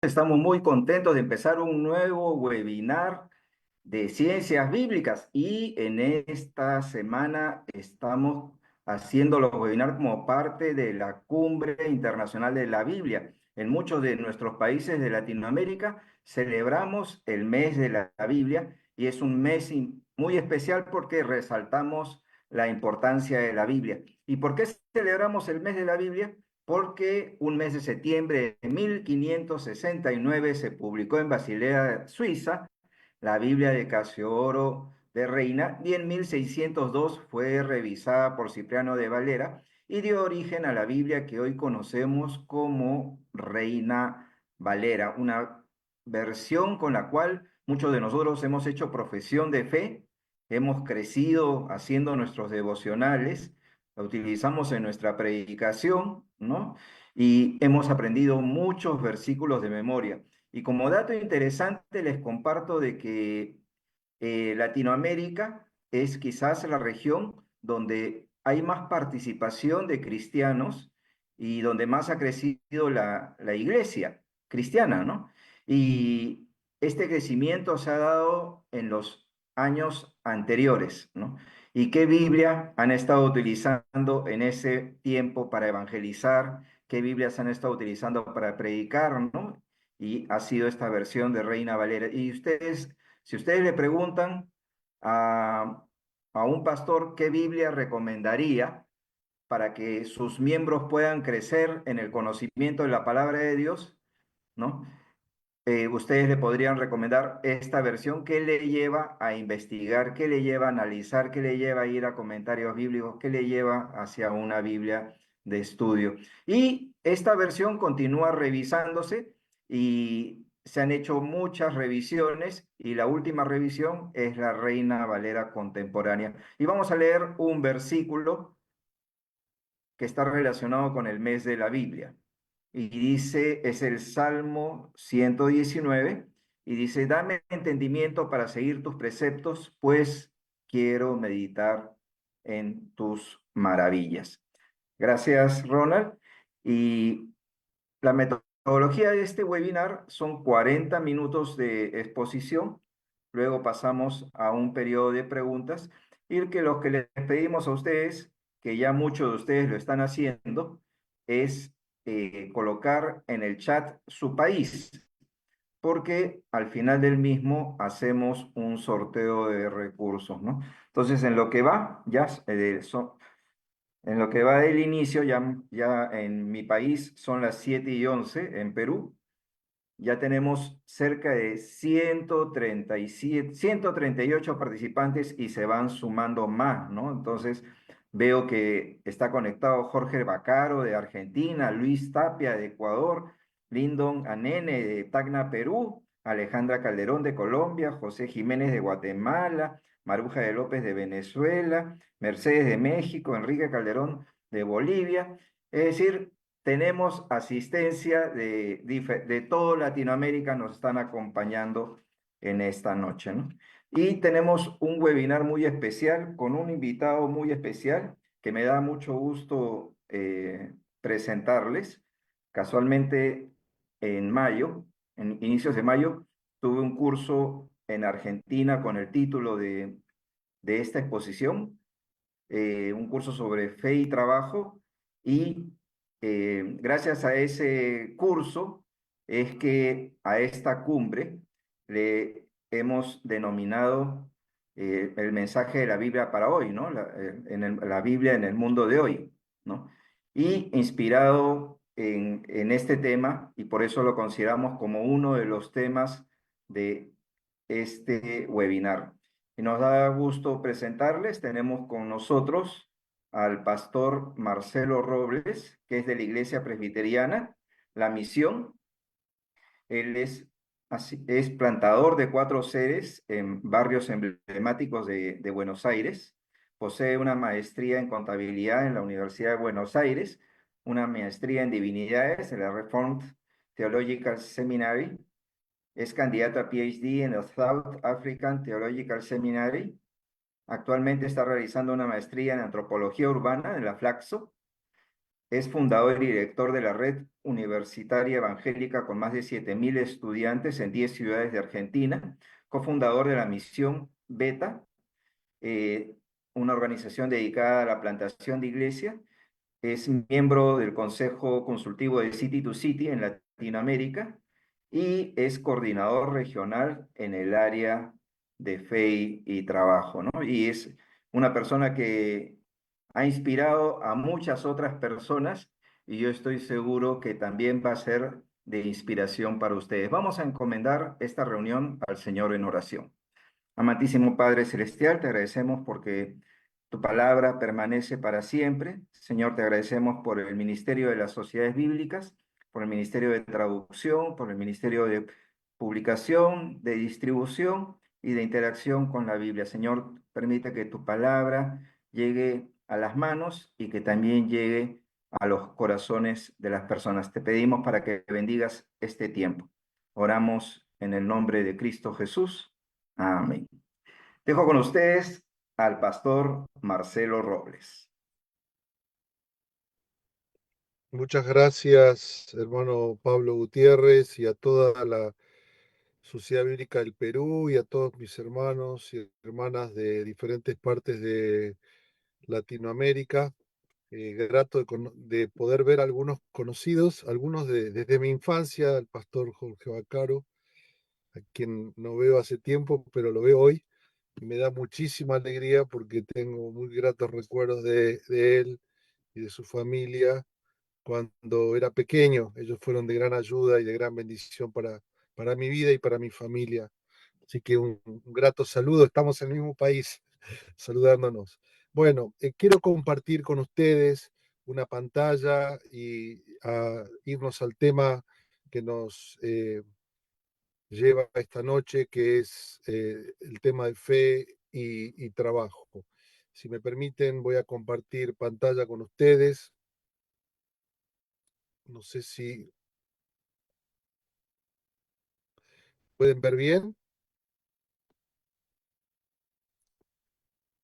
Estamos muy contentos de empezar un nuevo webinar de ciencias bíblicas y en esta semana estamos haciendo los webinars como parte de la Cumbre Internacional de la Biblia. En muchos de nuestros países de Latinoamérica celebramos el mes de la Biblia y es un mes muy especial porque resaltamos la importancia de la Biblia. ¿Y por qué celebramos el mes de la Biblia? Porque un mes de septiembre de 1569 se publicó en Basilea, Suiza, la Biblia de Casiodoro de Reina, y en 1602 fue revisada por Cipriano de Valera y dio origen a la Biblia que hoy conocemos como Reina Valera, una versión con la cual muchos de nosotros hemos hecho profesión de fe, hemos crecido haciendo nuestros devocionales, la utilizamos en nuestra predicación, ¿no? Y hemos aprendido muchos versículos de memoria. Y como dato interesante les comparto de que Latinoamérica es quizás la región donde hay más participación de cristianos y donde más ha crecido la iglesia cristiana, ¿no? Y este crecimiento se ha dado en los años anteriores, ¿no? ¿Y qué Biblia han estado utilizando en ese tiempo para evangelizar? ¿Qué Biblias han estado utilizando para predicar, ¿no? Y ha sido esta versión de Reina Valera. Y ustedes, si ustedes le preguntan a un pastor qué Biblia recomendaría para que sus miembros puedan crecer en el conocimiento de la palabra de Dios, ¿no? Ustedes le podrían recomendar esta versión. ¿Qué le lleva a investigar? ¿Qué le lleva a analizar? ¿Qué le lleva a ir a comentarios bíblicos? ¿Qué le lleva hacia una Biblia de estudio? Y esta versión continúa revisándose y se han hecho muchas revisiones y la última revisión es la Reina Valera contemporánea. Y vamos a leer un versículo que está relacionado con el mes de la Biblia. Y dice, es el Salmo 119, y dice, dame entendimiento para seguir tus preceptos, pues quiero meditar en tus maravillas. Gracias, Ronald. Y la metodología de este webinar son 40 minutos de exposición, luego pasamos a un periodo de preguntas, y que lo que les pedimos a ustedes, que ya muchos de ustedes lo están haciendo, es colocar en el chat su país, porque al final del mismo hacemos un sorteo de recursos, ¿no? Entonces, en lo que va, ya en lo que va del inicio, ya en mi país son las 7:11 en Perú, ya tenemos cerca de 137, 138 participantes y se van sumando más, ¿no? Entonces, veo que está conectado Jorge Bacaro de Argentina, Luis Tapia de Ecuador, Lindon Anene de Tacna, Perú, Alejandra Calderón de Colombia, José Jiménez de Guatemala, Maruja de López de Venezuela, Mercedes de México, Enrique Calderón de Bolivia. Es decir, tenemos asistencia de toda Latinoamérica, nos están acompañando en esta noche, ¿no? Y tenemos un webinar muy especial con un invitado muy especial que me da mucho gusto presentarles. Casualmente en mayo, en inicios de mayo, tuve un curso en Argentina con el título de esta exposición, un curso sobre fe y trabajo, y gracias a ese curso es que a esta cumbre le hemos denominado el mensaje de la Biblia para hoy, ¿no? La Biblia en el mundo de hoy, ¿no? Y inspirado en este tema, y por eso lo consideramos como uno de los temas de este webinar. Y nos da gusto presentarles, tenemos con nosotros al pastor Marcelo Robles, que es de la Iglesia Presbiteriana, La Misión. Él es plantador de 4 sedes en barrios emblemáticos de Buenos Aires. Posee una maestría en contabilidad en la Universidad de Buenos Aires, una maestría en divinidades en la Reformed Theological Seminary. Es candidato a PhD en el South African Theological Seminary. Actualmente está realizando una maestría en antropología urbana en la Flaxo Es fundador y director de la Red Universitaria Evangélica con más de 7.000 estudiantes en 10 ciudades de Argentina, cofundador de la Misión Beta, eh, una organización dedicada a la plantación de iglesia. Es miembro del Consejo Consultivo de City to City en Latinoamérica y es coordinador regional en el área de fe y trabajo, ¿no? Y es una persona que ha inspirado a muchas otras personas y yo estoy seguro que también va a ser de inspiración para ustedes. Vamos a encomendar esta reunión al Señor en oración. Amantísimo Padre Celestial, te agradecemos porque tu palabra permanece para siempre. Señor, te agradecemos por el ministerio de las sociedades bíblicas, por el ministerio de traducción, por el ministerio de publicación, de distribución y de interacción con la Biblia. Señor, permite que tu palabra llegue a las manos y que también llegue a los corazones de las personas. Te pedimos para que bendigas este tiempo. Oramos en el nombre de Cristo Jesús. Amén. Dejo con ustedes al pastor Marcelo Robles. Muchas gracias, hermano Pablo Gutiérrez, y a toda la Sociedad Bíblica del Perú y a todos mis hermanos y hermanas de diferentes partes de Latinoamérica. Grato de poder ver algunos conocidos, algunos desde mi infancia, el pastor Jorge Bacaro, a quien no veo hace tiempo, pero lo veo hoy. Y me da muchísima alegría porque tengo muy gratos recuerdos de él y de su familia cuando era pequeño. Ellos fueron de gran ayuda y de gran bendición para mi vida y para mi familia. Así que un grato saludo. Estamos en el mismo país saludándonos. Bueno, quiero compartir con ustedes una pantalla y irnos al tema que nos lleva esta noche, que es el tema de fe y trabajo. Si me permiten, voy a compartir pantalla con ustedes. No sé si pueden ver bien.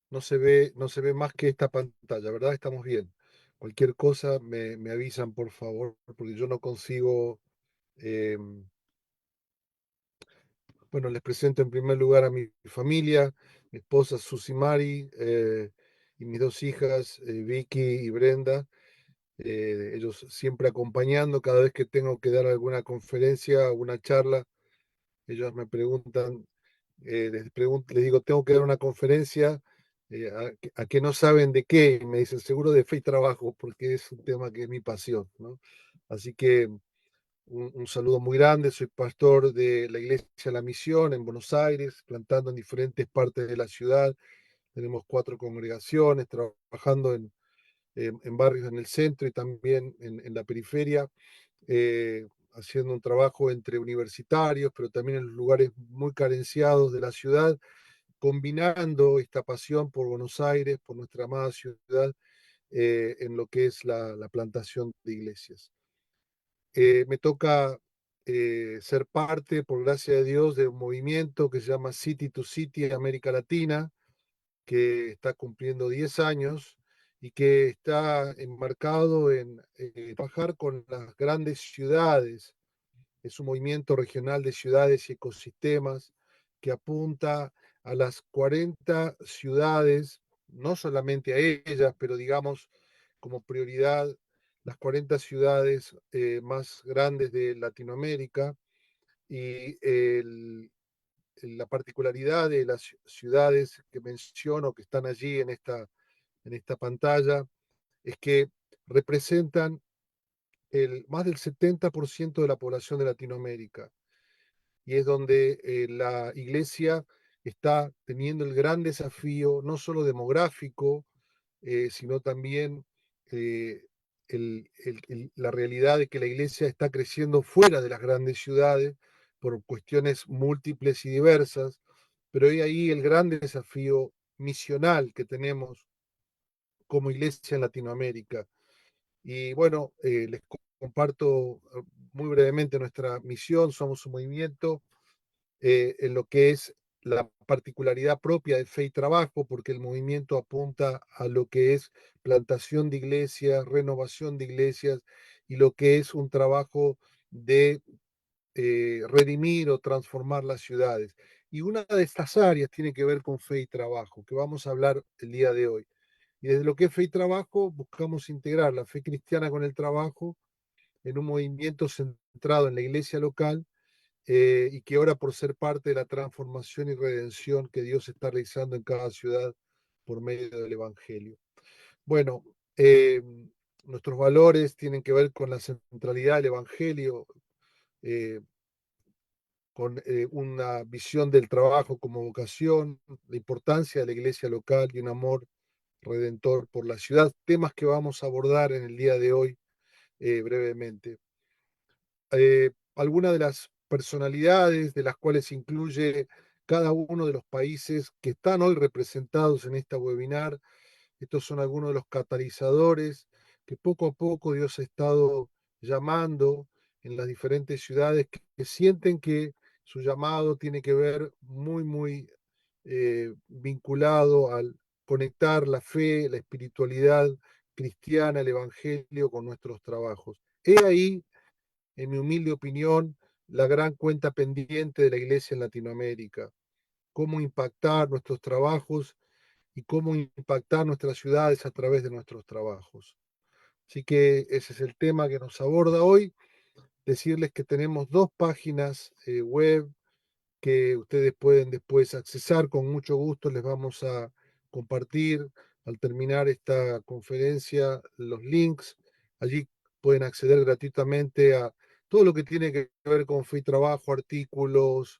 No se ve más que esta pantalla, ¿verdad? Estamos bien. Cualquier cosa me avisan, por favor, porque yo no consigo. eh, bueno, les presento en primer lugar a mi familia, mi esposa Susi Mari, y mis dos hijas, Vicky y Brenda. Ellos siempre acompañando cada vez que tengo que dar alguna conferencia, alguna charla. Ellos me preguntan, les digo, tengo que dar una conferencia, a que no saben de qué, y me dicen, seguro de fe y trabajo, porque es un tema que es mi pasión, ¿no? Así que un saludo muy grande, soy pastor de la Iglesia La Misión en Buenos Aires, plantando en diferentes partes de la ciudad. Tenemos 4 congregaciones, trabajando en barrios en el centro y también en la periferia, haciendo un trabajo entre universitarios, pero también en los lugares muy carenciados de la ciudad, combinando esta pasión por Buenos Aires, por nuestra amada ciudad, en lo que es la plantación de iglesias. Me toca ser parte, por gracia de Dios, de un movimiento que se llama City to City América Latina, que está cumpliendo 10 años y que está enmarcado en trabajar con las grandes ciudades. Es un movimiento regional de ciudades y ecosistemas que apunta a las 40 ciudades, no solamente a ellas, pero digamos como prioridad las 40 ciudades más grandes de Latinoamérica. Y la particularidad de las ciudades que menciono, que están allí en esta pantalla, es que representan más del 70% de la población de Latinoamérica. Y es donde la iglesia está teniendo el gran desafío, no solo demográfico, sino también eh, la realidad de que la iglesia está creciendo fuera de las grandes ciudades por cuestiones múltiples y diversas, pero hay ahí el gran desafío misional que tenemos como iglesia en Latinoamérica. Y bueno, les comparto muy brevemente nuestra misión. Somos un movimiento en lo que es la particularidad propia de Fe y Trabajo, porque el movimiento apunta a lo que es plantación de iglesias, renovación de iglesias y lo que es un trabajo de redimir o transformar las ciudades. Y una de estas áreas tiene que ver con fe y trabajo, que vamos a hablar el día de hoy. Y desde lo que es fe y trabajo, buscamos integrar la fe cristiana con el trabajo en un movimiento centrado en la iglesia local y que ora por ser parte de la transformación y redención que Dios está realizando en cada ciudad por medio del Evangelio. Bueno, nuestros valores tienen que ver con la centralidad del Evangelio, eh, con una visión del trabajo como vocación, la importancia de la iglesia local y un amor redentor por la ciudad, temas que vamos a abordar en el día de hoy brevemente. Algunas de las personalidades de las cuales incluye cada uno de los países que están hoy representados en esta webinar. Estos son algunos de los catalizadores que poco a poco Dios ha estado llamando en las diferentes ciudades que sienten que su llamado tiene que ver muy vinculado al conectar la fe, la espiritualidad cristiana, el evangelio con nuestros trabajos. He ahí, en mi humilde opinión, la gran cuenta pendiente de la iglesia en Latinoamérica, cómo impactar nuestros trabajos y cómo impactar nuestras ciudades a través de nuestros trabajos. Así que ese es el tema que nos aborda hoy. Decirles que tenemos dos páginas web que ustedes pueden después accesar. Con mucho gusto les vamos a compartir al terminar esta conferencia los links. Allí pueden acceder gratuitamente a todo lo que tiene que ver con fe y trabajo, artículos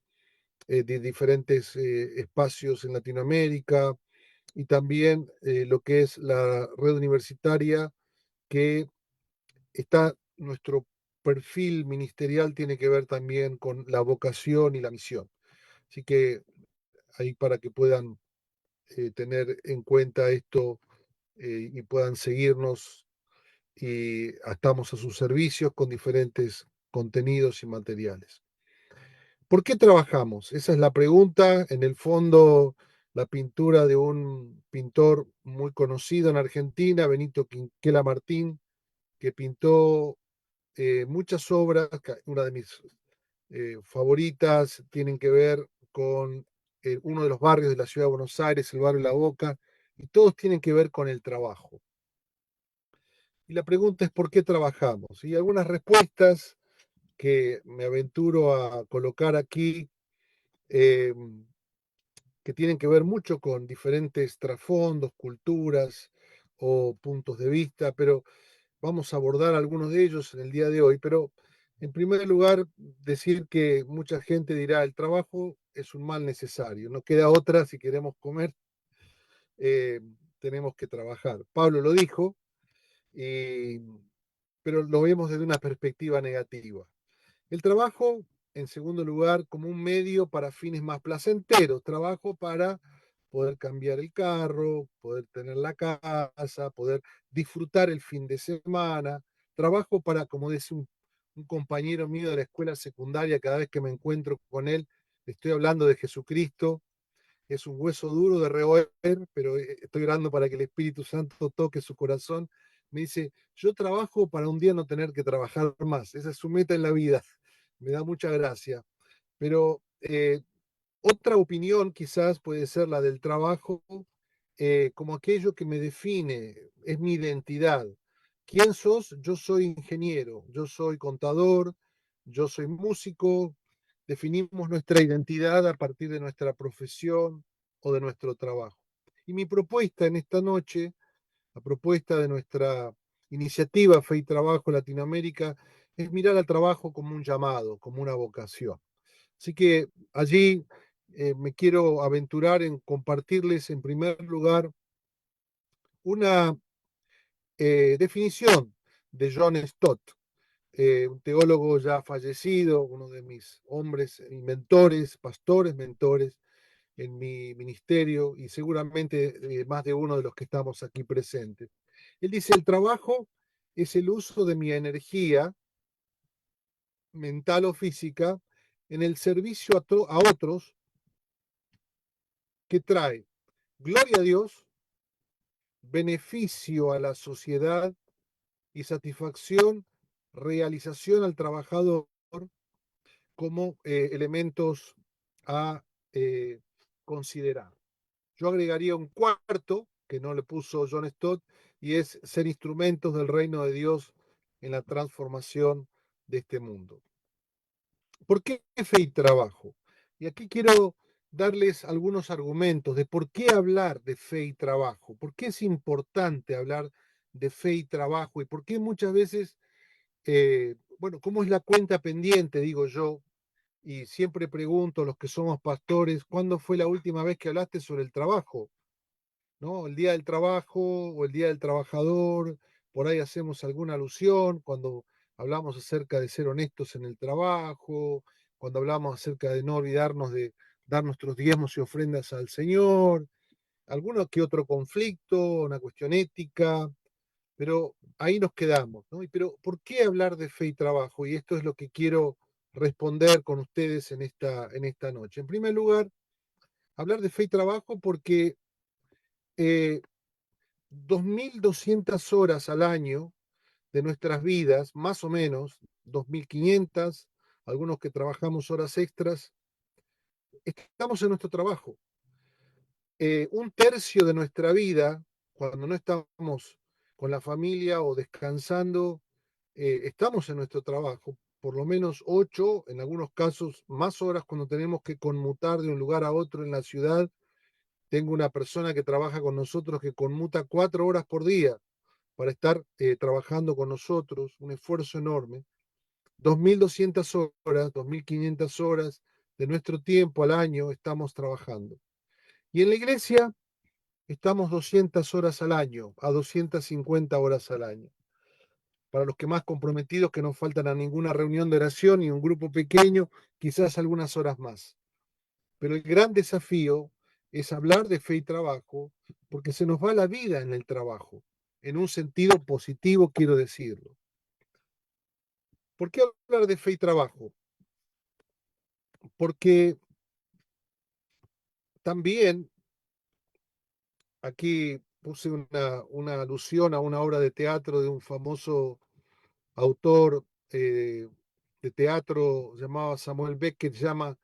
de diferentes espacios en Latinoamérica, y también lo que es la red universitaria, que está nuestro perfil ministerial, tiene que ver también con la vocación y la misión. Así que ahí para que puedan tener en cuenta esto y puedan seguirnos y estamos a sus servicios con diferentes contenidos y materiales. ¿Por qué trabajamos? Esa es la pregunta. En el fondo, la pintura de un pintor muy conocido en Argentina, Benito Quinquela Martín, que pintó muchas obras. Una de mis favoritas tienen que ver con uno de los barrios de la ciudad de Buenos Aires, el barrio La Boca, y todos tienen que ver con el trabajo. Y la pregunta es: ¿por qué trabajamos? Y algunas respuestas que me aventuro a colocar aquí, eh, que tienen que ver mucho con diferentes trasfondos, culturas o puntos de vista, pero vamos a abordar algunos de ellos en el día de hoy. Pero en primer lugar, decir que mucha gente dirá: el trabajo es un mal necesario, no queda otra, si queremos comer, eh, tenemos que trabajar. Pablo lo dijo, y, pero lo vemos desde una perspectiva negativa. El trabajo, en segundo lugar, como un medio para fines más placenteros. Trabajo para poder cambiar el carro, poder tener la casa, poder disfrutar el fin de semana. Trabajo para, como dice un compañero mío de la escuela secundaria, cada vez que me encuentro con él, estoy hablando de Jesucristo. Es un hueso duro de roer, pero estoy orando para que el Espíritu Santo toque su corazón. Me dice: yo trabajo para un día no tener que trabajar más. Esa es su meta en la vida. Me da mucha gracia. Pero otra opinión quizás puede ser la del trabajo como aquello que me define, es mi identidad. ¿Quién sos? Yo soy ingeniero, yo soy contador, yo soy músico. Definimos nuestra identidad a partir de nuestra profesión o de nuestro trabajo. Y mi propuesta en esta noche, la propuesta de nuestra iniciativa Fe y Trabajo Latinoamérica, es mirar al trabajo como un llamado, como una vocación. Así que allí me quiero aventurar en compartirles en primer lugar una definición de John Stott, un teólogo ya fallecido, uno de mis hombres y mentores, pastores, mentores en mi ministerio, y seguramente más de uno de los que estamos aquí presentes. Él dice: el trabajo es el uso de mi energía mental o física en el servicio a otros que trae gloria a Dios, beneficio a la sociedad y satisfacción, realización al trabajador como elementos a considerar. Yo agregaría un cuarto, que no le puso John Stott, y es ser instrumentos del reino de Dios en la transformación de este mundo. ¿Por qué fe y trabajo? Y aquí quiero darles algunos argumentos de por qué hablar de fe y trabajo, por qué es importante hablar de fe y trabajo y por qué muchas veces, bueno, ¿cómo es la cuenta pendiente, digo yo? Y siempre pregunto a los que somos pastores, ¿cuándo fue la última vez que hablaste sobre el trabajo? ¿No? El día del trabajo o el día del trabajador, por ahí hacemos alguna alusión cuando hablamos acerca de ser honestos en el trabajo, cuando hablamos acerca de no olvidarnos de dar nuestros diezmos y ofrendas al Señor, alguno que otro conflicto, una cuestión ética, pero ahí nos quedamos, ¿no? Pero ¿por qué hablar de fe y trabajo? Y esto es lo que quiero responder con ustedes en esta noche. En primer lugar, hablar de fe y trabajo porque 2.200 horas al año de nuestras vidas, más o menos, 2.500, algunos que trabajamos horas extras, estamos en nuestro trabajo. Un tercio de nuestra vida, cuando no estamos con la familia o descansando, estamos en nuestro trabajo, por lo menos 8, en algunos casos más horas cuando tenemos que conmutar de un lugar a otro en la ciudad. Tengo una persona que trabaja con nosotros que conmuta 4 horas por día para estar trabajando con nosotros, un esfuerzo enorme. 2.200 horas, 2.500 horas de nuestro tiempo al año estamos trabajando. Y en la iglesia estamos 200 horas al año, a 250 horas al año. Para los que más comprometidos, que no faltan a ninguna reunión de oración y un grupo pequeño, quizás algunas horas más. Pero el gran desafío es hablar de fe y trabajo, porque se nos va la vida en el trabajo, en un sentido positivo, quiero decirlo. ¿Por qué hablar de fe y trabajo? Porque también aquí puse una alusión a una obra de teatro de un famoso autor de teatro llamado Samuel Beckett, llama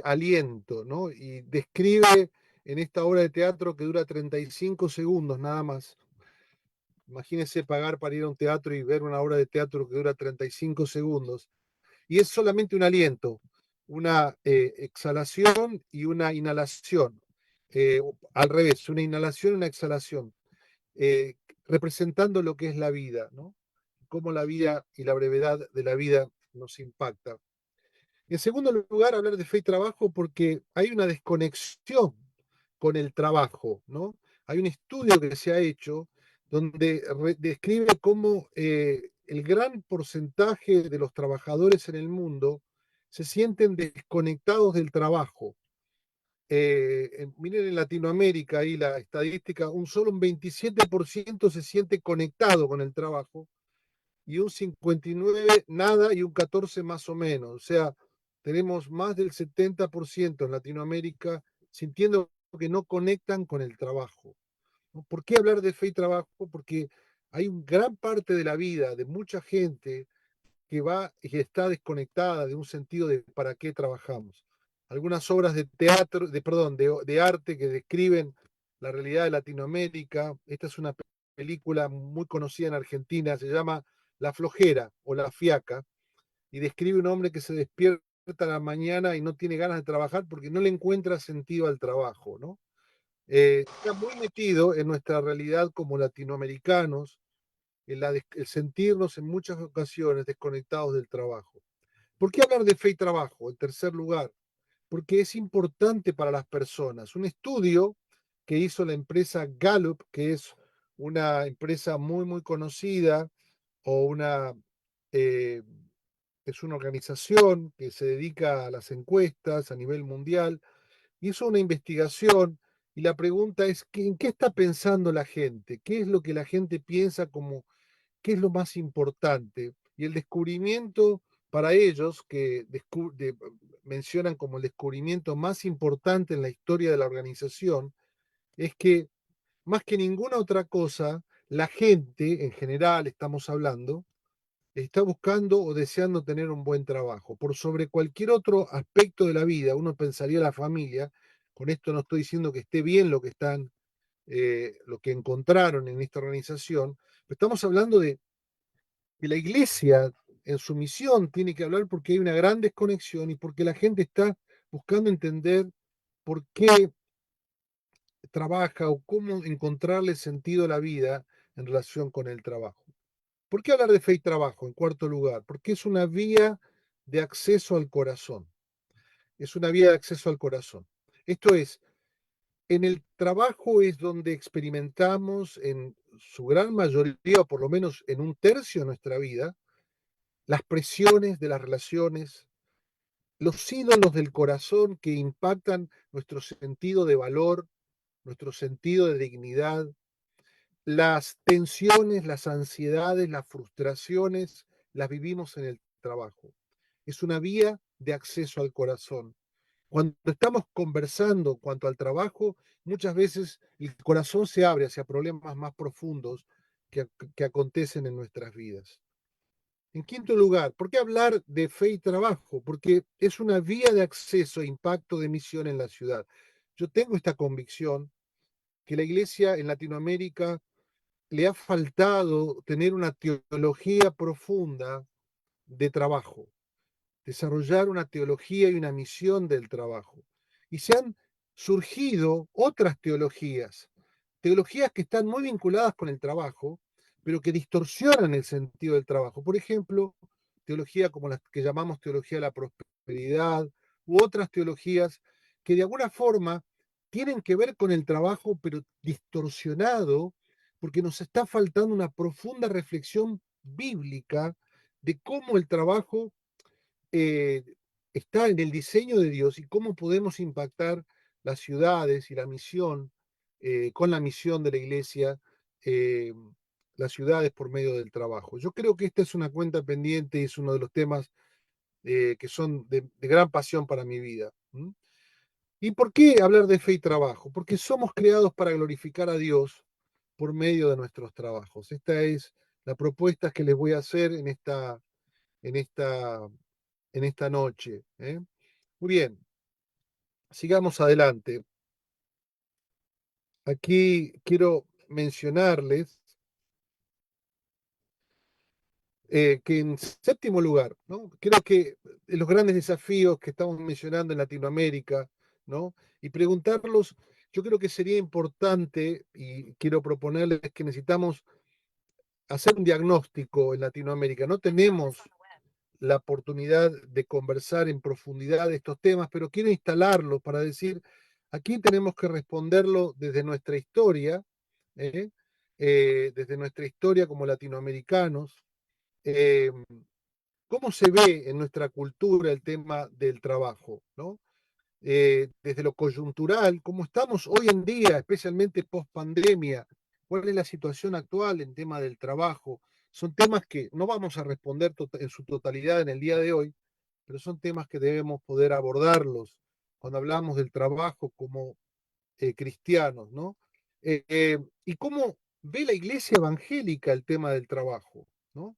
Aliento, ¿no? Y describe en esta obra de teatro que dura 35 segundos nada más. Imagínense pagar para ir a un teatro y ver una obra de teatro que dura 35 segundos. Y es solamente un aliento, una exhalación y una inhalación. Al revés, una inhalación y una exhalación, eh, representando lo que es la vida, ¿no? Cómo la vida y la brevedad de la vida nos impacta. En segundo lugar, hablar de fe y trabajo porque hay una desconexión con el trabajo, ¿no? Hay un estudio que se ha hecho donde describe cómo el gran porcentaje de los trabajadores en el mundo se sienten desconectados del trabajo. Miren en Latinoamérica ahí la estadística, solo un 27% se siente conectado con el trabajo y un 59% nada y un 14% más o menos. O sea, tenemos más del 70% en Latinoamérica sintiendo que no conectan con el trabajo. ¿No? ¿Por qué hablar de fe y trabajo? Porque hay una gran parte de la vida de mucha gente que va y está desconectada de un sentido de para qué trabajamos. Algunas obras de teatro, perdón, de arte que describen la realidad de Latinoamérica. Esta es una película muy conocida en Argentina, se llama La Flojera o La Fiaca, y describe un hombre que se despierta a la mañana y no tiene ganas de trabajar porque no le encuentra sentido al trabajo, ¿no? Está muy metido en nuestra realidad como latinoamericanos, el sentirnos en muchas ocasiones desconectados del trabajo. ¿Por qué hablar de fe y trabajo? En tercer lugar, porque es importante para las personas. Un estudio que hizo la empresa Gallup, que es una empresa muy, muy conocida, o eh, es una organización que se dedica a las encuestas a nivel mundial, hizo una investigación y la pregunta es, ¿en qué está pensando la gente? ¿Qué es lo que la gente piensa como qué es lo más importante? Y el descubrimiento para ellos, mencionan como el descubrimiento más importante en la historia de la organización, es que más que ninguna otra cosa, la gente en general, estamos hablando, está buscando o deseando tener un buen trabajo. Por sobre cualquier otro aspecto de la vida, uno pensaría la familia, con esto no estoy diciendo que esté bien lo que están, lo que encontraron en esta organización, pero estamos hablando de que la iglesia en su misión tiene que hablar porque hay una gran desconexión y porque la gente está buscando entender por qué trabaja o cómo encontrarle sentido a la vida en relación con el trabajo. ¿Por qué hablar de fe y trabajo? En cuarto lugar, porque es una vía de acceso al corazón. Es una vía de acceso al corazón. Esto es, en el trabajo es donde experimentamos en su gran mayoría, o por lo menos en un tercio de nuestra vida, las presiones de las relaciones, los ídolos del corazón que impactan nuestro sentido de valor, nuestro sentido de dignidad, las tensiones, las ansiedades, las frustraciones, las vivimos en el trabajo. Es una vía de acceso al corazón. Cuando estamos conversando en cuanto al trabajo, muchas veces el corazón se abre hacia problemas más profundos que acontecen en nuestras vidas. En quinto lugar, ¿por qué hablar de fe y trabajo? Porque es una vía de acceso e impacto de misión en la ciudad. Yo tengo esta convicción que la iglesia en Latinoamérica le ha faltado tener una teología profunda de trabajo, desarrollar una teología y una misión del trabajo. Y se han surgido otras teologías, teologías que están muy vinculadas con el trabajo, pero que distorsionan el sentido del trabajo. Por ejemplo, teología como las que llamamos teología de la prosperidad, u otras teologías que de alguna forma tienen que ver con el trabajo, pero distorsionado, porque nos está faltando una profunda reflexión bíblica de cómo el trabajo eh, está en el diseño de Dios y cómo podemos impactar las ciudades y la misión, con la misión de la iglesia, eh, las ciudades por medio del trabajo. Yo creo que esta es una cuenta pendiente y es uno de los temas que son de gran pasión para mi vida. ¿Mm? ¿Y por qué hablar de fe y trabajo? Porque somos creados para glorificar a Dios por medio de nuestros trabajos. Esta es la propuesta que les voy a hacer en esta, en esta noche. ¿Eh? Muy bien, sigamos adelante. Aquí quiero mencionarles que en séptimo lugar, ¿no? Creo que los grandes desafíos que estamos mencionando en Latinoamérica, ¿no? Y preguntarlos, yo creo que sería importante, y quiero proponerles que necesitamos hacer un diagnóstico en Latinoamérica. No tenemos la oportunidad de conversar en profundidad de estos temas, pero quiero instalarlo para decir, aquí tenemos que responderlo desde nuestra historia, ¿eh? Desde nuestra historia como latinoamericanos, eh, cómo se ve en nuestra cultura el tema del trabajo, ¿no? Desde lo coyuntural, cómo estamos hoy en día, especialmente post pandemia, cuál es la situación actual en tema del trabajo. Son temas que no vamos a responder en su totalidad en el día de hoy, pero son temas que debemos poder abordarlos cuando hablamos del trabajo como cristianos, ¿no? Y cómo ve la iglesia evangélica el tema del trabajo, ¿no?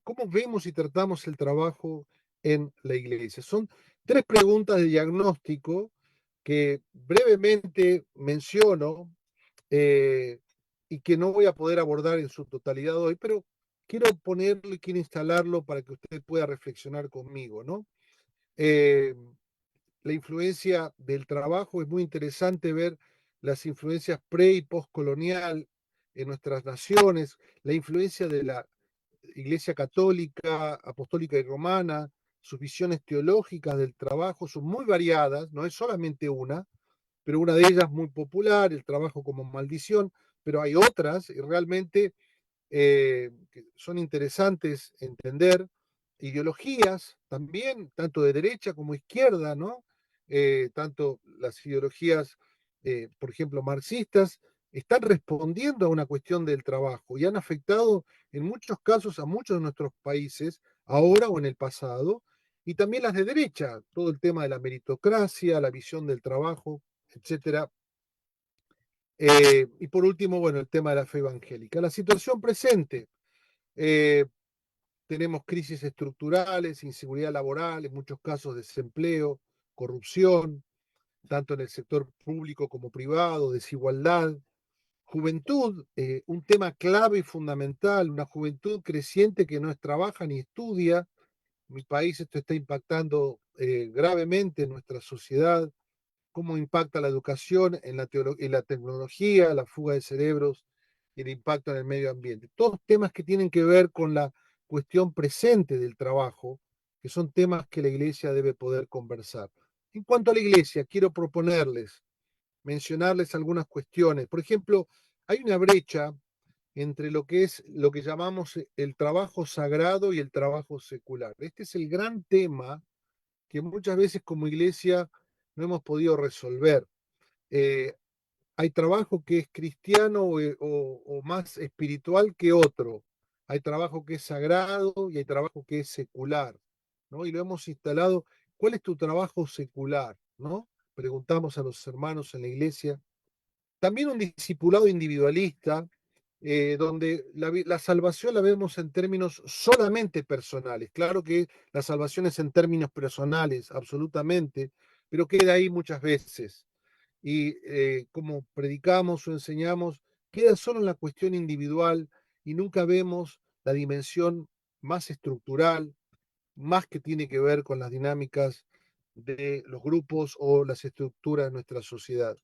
¿Cómo vemos y tratamos el trabajo en la iglesia? Son tres preguntas de diagnóstico que brevemente menciono eh, y que no voy a poder abordar en su totalidad hoy, pero quiero ponerlo y quiero instalarlo para que usted pueda reflexionar conmigo, ¿no? Eh, la influencia del trabajo, es muy interesante ver las influencias pre y postcolonial en nuestras naciones, la influencia de la Iglesia Católica, Apostólica y Romana, sus visiones teológicas del trabajo son muy variadas, no es solamente una, pero una de ellas muy popular, el trabajo como maldición, pero hay otras y realmente que son interesantes entender, ideologías también, tanto de derecha como izquierda, ¿no? Tanto las ideologías, por ejemplo, marxistas, están respondiendo a una cuestión del trabajo y han afectado en muchos casos a muchos de nuestros países, ahora o en el pasado, y también las de derecha, todo el tema de la meritocracia, la visión del trabajo, etcétera. Y por último, bueno, el tema de la fe evangélica. La situación presente, eh, tenemos crisis estructurales, inseguridad laboral, en muchos casos desempleo, corrupción, tanto en el sector público como privado, desigualdad. Juventud, un tema clave y fundamental, una juventud creciente que no trabaja ni estudia. En mi país esto está impactando gravemente en nuestra sociedad, cómo impacta la educación en la tecnología, la fuga de cerebros y el impacto en el medio ambiente. Todos temas que tienen que ver con la cuestión presente del trabajo, que son temas que la iglesia debe poder conversar. En cuanto a la iglesia, quiero proponerles, mencionarles algunas cuestiones. Por ejemplo, hay una brecha entre lo que es lo que llamamos el trabajo sagrado y el trabajo secular. Este es el gran tema que muchas veces como iglesia no hemos podido resolver. Eh, Hay trabajo que es cristiano o más espiritual que otro. Hay trabajo que es sagrado y hay trabajo que es secular, ¿no? Y lo hemos instalado. ¿Cuál es tu trabajo secular, no? Preguntamos a los hermanos en la iglesia. También un discipulado individualista, donde la salvación la vemos en términos solamente personales. Claro que la salvación es en términos personales, absolutamente, pero queda ahí muchas veces. Y como predicamos o enseñamos, queda solo en la cuestión individual y nunca vemos la dimensión más estructural, más que tiene que ver con las dinámicas de los grupos o las estructuras de nuestra sociedad.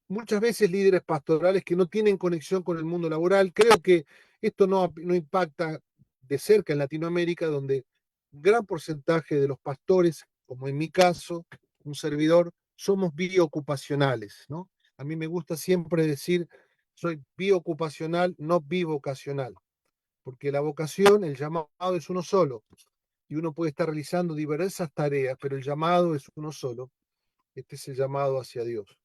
Muchas veces líderes pastorales que no tienen conexión con el mundo laboral. Creo que esto no impacta de cerca en Latinoamérica, donde un gran porcentaje de los pastores, como en mi caso, un servidor, somos biocupacionales, ¿no? A mí me gusta siempre decir, soy biocupacional, no bivocacional, porque la vocación, el llamado es uno solo, y uno puede estar realizando diversas tareas, pero el llamado es uno solo. Este es el llamado hacia Dios.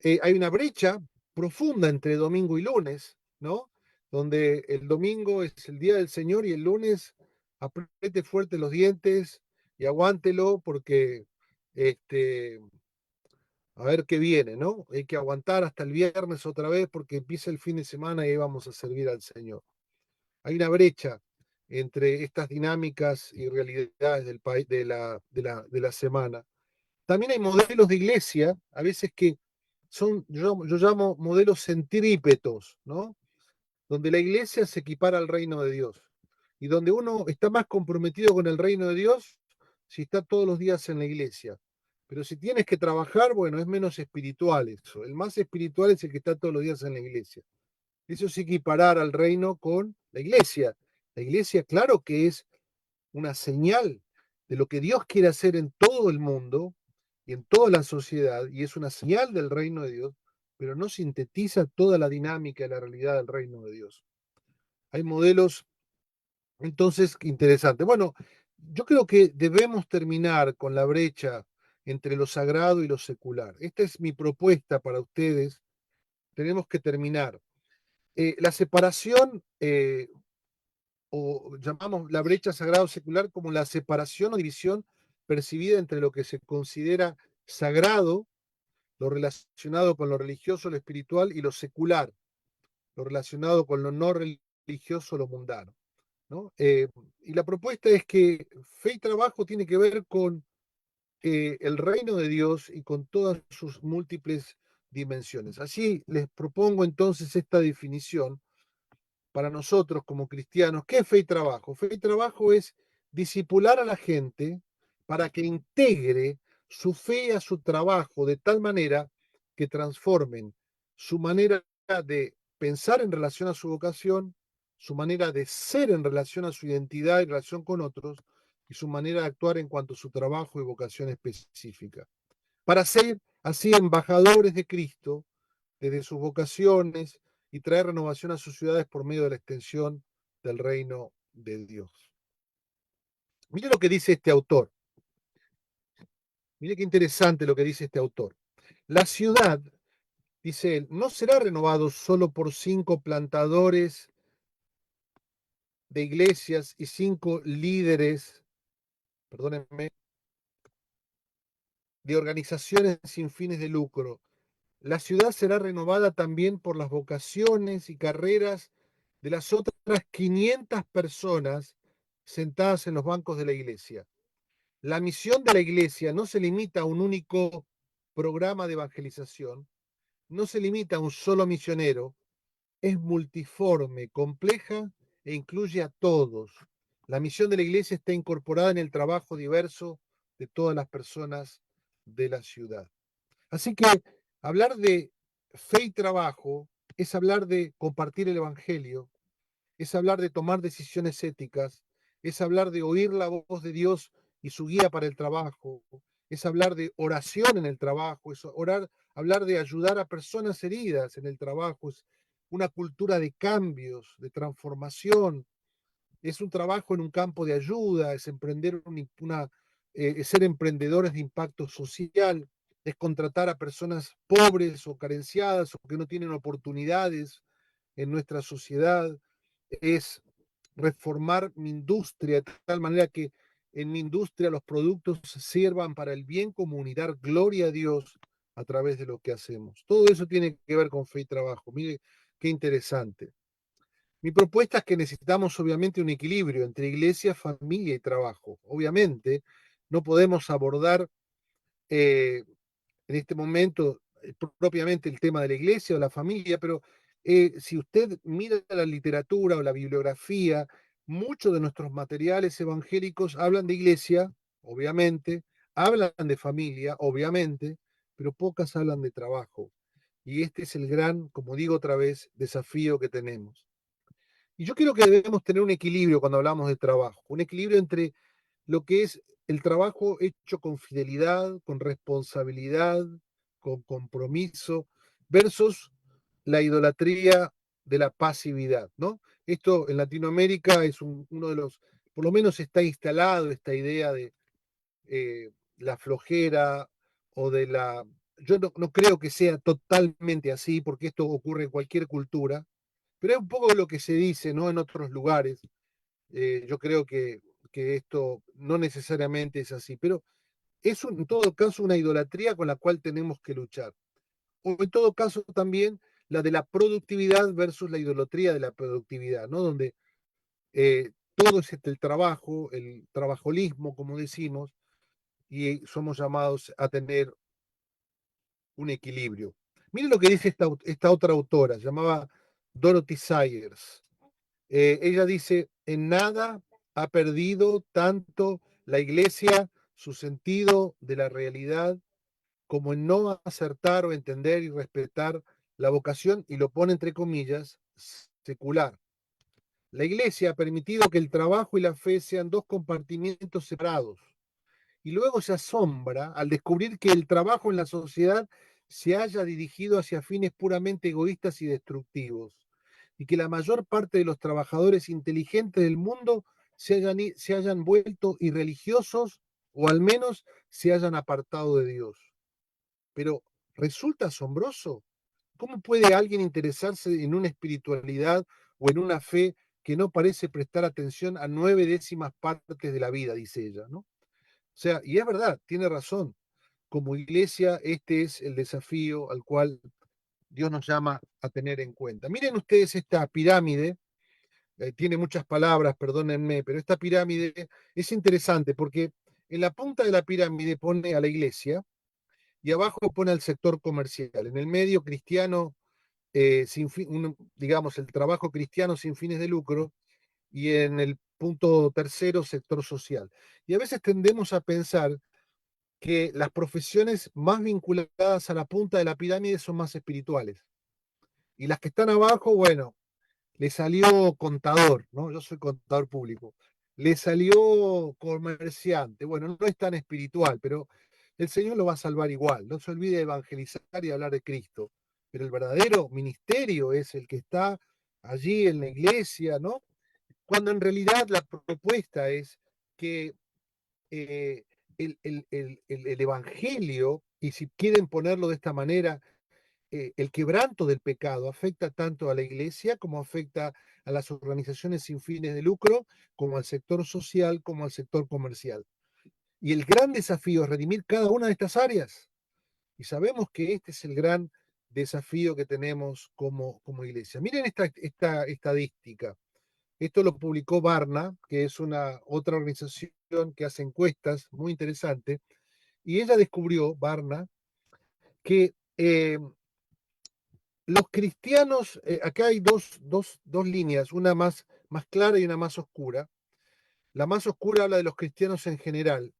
Hay una brecha profunda entre domingo y lunes, ¿no? Donde el domingo es el día del Señor y el lunes apriete fuerte los dientes y aguántelo porque, este, a ver qué viene, ¿no? Hay que aguantar hasta el viernes otra vez porque empieza el fin de semana y ahí vamos a servir al Señor. Hay una brecha entre estas dinámicas y realidades del país, de la semana. También hay modelos de iglesia, a veces que son, yo llamo modelos centrípetos, ¿no? Donde la iglesia se equipara al reino de Dios y donde uno está más comprometido con el reino de Dios si está todos los días en la iglesia. Pero si tienes que trabajar, bueno, es menos espiritual eso. El más espiritual es el que está todos los días en la iglesia. Eso es equiparar al reino con la iglesia. La iglesia, claro que es una señal de lo que Dios quiere hacer en todo el mundo y en toda la sociedad, y es una señal del reino de Dios, pero no sintetiza toda la dinámica y la realidad del reino de Dios. Hay modelos, entonces, interesantes. Bueno, yo creo que debemos terminar con la brecha entre lo sagrado y lo secular. Esta es mi propuesta para ustedes. Tenemos que terminar. La separación o llamamos la brecha sagrado-secular como la separación o división percibida entre lo que se considera sagrado, lo relacionado con lo religioso, lo espiritual, y lo secular, lo relacionado con lo no religioso, lo mundano, ¿no? Y la propuesta es que fe y trabajo tiene que ver con el reino de Dios y con todas sus múltiples dimensiones. Así les propongo entonces esta definición para nosotros como cristianos. ¿Qué es fe y trabajo? Fe y trabajo es disipular a la gente para que integre su fe a su trabajo de tal manera que transformen su manera de pensar en relación a su vocación, su manera de ser en relación a su identidad y relación con otros, y su manera de actuar en cuanto a su trabajo y vocación específica. Para ser así embajadores de Cristo desde sus vocaciones y traer renovación a sus ciudades por medio de la extensión del reino de Dios. Mire lo que dice este autor. Mire qué interesante lo que dice este autor. La ciudad, dice él, no será renovado solo por 5 plantadores de iglesias y 5 líderes perdónenme, de organizaciones sin fines de lucro. La ciudad será renovada también por las vocaciones y carreras de las otras 500 personas sentadas en los bancos de la iglesia. La misión de la iglesia no se limita a un único programa de evangelización, no se limita a un solo misionero, es multiforme, compleja e incluye a todos. La misión de la iglesia está incorporada en el trabajo diverso de todas las personas de la ciudad. Así que hablar de fe y trabajo es hablar de compartir el Evangelio, es hablar de tomar decisiones éticas, es hablar de oír la voz de Dios y su guía para el trabajo, es hablar de oración en el trabajo, es hablar de ayudar a personas heridas en el trabajo, es una cultura de cambios, de transformación, es un trabajo en un campo de ayuda, es emprender es ser emprendedores de impacto social, es contratar a personas pobres o carenciadas o que no tienen oportunidades en nuestra sociedad, es reformar mi industria de tal manera que en mi industria los productos sirvan para el bien común y dar gloria a Dios a través de lo que hacemos. Todo eso tiene que ver con fe y trabajo. Mire qué interesante. Mi propuesta es que necesitamos obviamente un equilibrio entre iglesia, familia y trabajo. Obviamente no podemos abordar en este momento propiamente el tema de la iglesia o la familia, pero si usted mira la literatura o la bibliografía, muchos de nuestros materiales evangélicos hablan de iglesia, obviamente, hablan de familia, obviamente, pero pocas hablan de trabajo. Y este es el gran, como digo otra vez, desafío que tenemos. Y yo creo que debemos tener un equilibrio cuando hablamos de trabajo, un equilibrio entre lo que es el trabajo hecho con fidelidad, con responsabilidad, con compromiso, versus la idolatría de la pasividad, ¿no? Esto en Latinoamérica es uno de los, por lo menos está instalado esta idea de la flojera o de la... Yo no creo que sea totalmente así, porque esto ocurre en cualquier cultura, pero es un poco lo que se dice, ¿no? En otros lugares. Yo creo que esto no necesariamente es así, pero es en todo caso una idolatría con la cual tenemos que luchar. O en todo caso también la de la productividad versus la idolatría de la productividad, ¿no? Donde todo es el trabajolismo, como decimos, y somos llamados a tener un equilibrio. Miren lo que dice esta otra autora, llamaba Dorothy Sayers. Ella dice, en nada ha perdido tanto la iglesia su sentido de la realidad como en no acertar o entender y respetar la vocación, y lo pone entre comillas, secular. La iglesia ha permitido que el trabajo y la fe sean dos compartimientos separados, y luego se asombra al descubrir que el trabajo en la sociedad se haya dirigido hacia fines puramente egoístas y destructivos, y que la mayor parte de los trabajadores inteligentes del mundo se hayan vuelto irreligiosos o al menos se hayan apartado de Dios. Pero resulta asombroso. ¿Cómo puede alguien interesarse en una espiritualidad o en una fe que no parece prestar atención a 9/10 partes de la vida, dice ella, ¿no? O sea, y es verdad, tiene razón. Como iglesia, este es el desafío al cual Dios nos llama a tener en cuenta. Miren ustedes esta pirámide, tiene muchas palabras, perdónenme, pero esta pirámide es interesante porque en la punta de la pirámide pone a la iglesia y abajo pone al sector comercial. En el medio cristiano, digamos, el trabajo cristiano sin fines de lucro, y en el punto tercero, sector social. Y a veces tendemos a pensar que las profesiones más vinculadas a la punta de la pirámide son más espirituales. Y las que están abajo, bueno, le salió contador, ¿no? Yo soy contador público. Le salió comerciante. Bueno, no es tan espiritual, pero el Señor lo va a salvar igual. No se olvide de evangelizar y hablar de Cristo. Pero el verdadero ministerio es el que está allí en la iglesia, ¿no? Cuando en realidad la propuesta es que eh, el Evangelio, y si quieren ponerlo de esta manera, el quebranto del pecado afecta tanto a la iglesia como afecta a las organizaciones sin fines de lucro, como al sector social, como al sector comercial. Y el gran desafío es redimir cada una de estas áreas. Y sabemos que este es el gran desafío que tenemos como iglesia. Miren esta estadística. Esto lo publicó Barna, que es una otra organización que hace encuestas muy interesante. Y ella descubrió, Barna, que los cristianos, acá hay dos líneas, una más clara y una más oscura. La más oscura habla de los cristianos en general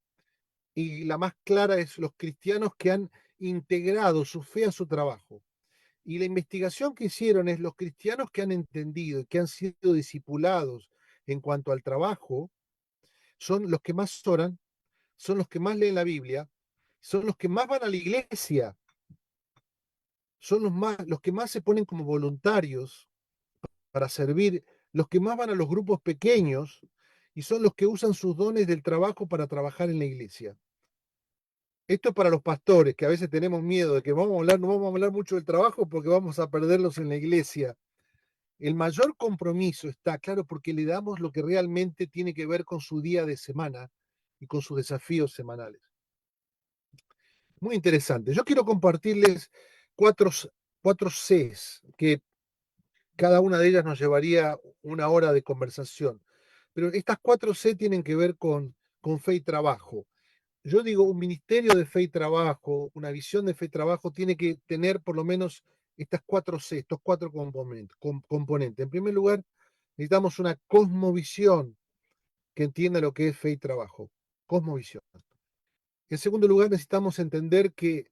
y la más clara es los cristianos que han integrado su fe a su trabajo. Y la investigación que hicieron es los cristianos que han entendido y que han sido discipulados en cuanto al trabajo, son los que más oran, son los que más leen la Biblia, son los que más van a la iglesia, son los que más se ponen como voluntarios para servir, los que más van a los grupos pequeños y son los que usan sus dones del trabajo para trabajar en la iglesia. Esto es para los pastores, que a veces tenemos miedo de que no vamos a hablar mucho del trabajo porque vamos a perderlos en la iglesia. El mayor compromiso está, claro, porque le damos lo que realmente tiene que ver con su día de semana y con sus desafíos semanales. Muy interesante. Yo quiero compartirles cuatro, cuatro Cs, que cada una de ellas nos llevaría una hora de conversación. Pero estas cuatro C tienen que ver con fe y trabajo. Yo digo, un ministerio de fe y trabajo, una visión de fe y trabajo, tiene que tener por lo menos estas cuatro C, estos cuatro componentes. En primer lugar, necesitamos una cosmovisión que entienda lo que es fe y trabajo. Cosmovisión. En segundo lugar, necesitamos entender que